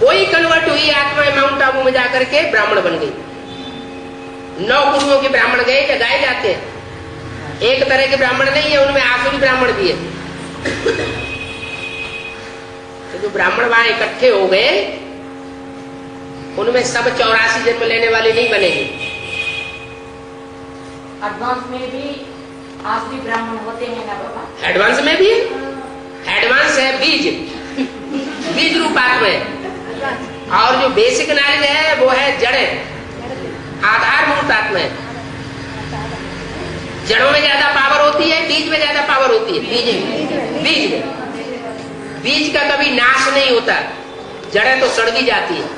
Speaker 1: वही कन्वर्ट हुई आत्मा माउंट आबू में जाकर के ब्राह्मण बन गई। 9 गुरुओं के ब्राह्मण गए क्या गाए जाते हैं? एक तरह के ब्राह्मण नहीं है, उनमें आसुरी ब्राह्मण भी है। तो जो ब्राह्मण वहां इकट्ठे हो गए, उनमें सब 84 जन्म लेने वाले नहीं बनेंगे।
Speaker 3: एडवांस में भी आसुरी ब्राह्मण होते हैं ना बाबा?
Speaker 1: एडवांस में भी एडवांस है बीज रूप आत्मा है। और जो बेसिक नॉलेज है वो है जड़, आधारभूत आत्मा है। जड़ों में ज्यादा पावर होती है, बीज में ज्यादा पावर होती है। बीज का कभी नाश नहीं होता, जड़ें तो सड़ भी जाती है।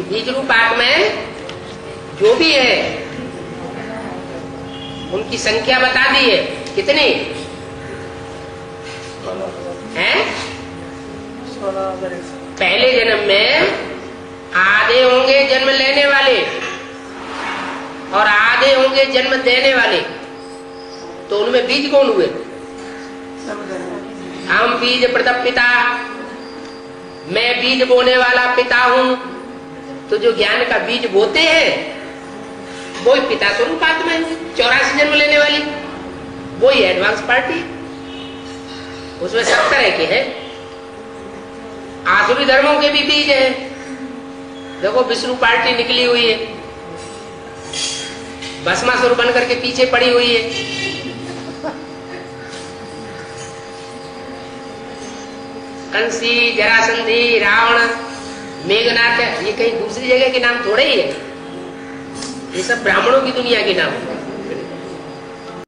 Speaker 1: बीज रूप आत्मा जो भी है उनकी संख्या बता दी है। कितनी है? पहले जन्म में आधे होंगे जन्म लेने वाले और आधे होंगे जन्म देने वाले। तो उनमें बीज कौन हुए? हम बीज प्रदप पिता, मैं बीज बोने वाला पिता हूं। तो जो ज्ञान का बीज बोते हैं वही पिता स्वरूप आत्मा है, 84 जन्म लेने वाली। वही एडवांस पार्टी, उसमें सब तरह के हैं। आसुरी धर्मों के भी बीज है। देखो विष्णु पार्टी निकली हुई है, भस्मासुर बन करके पीछे पड़ी हुई है। कंसी, जरासंधी, रावण, मेघनाथ, ये कहीं दूसरी जगह के नाम थोड़े ही है। ये सब ब्राह्मणों की दुनिया के नाम है।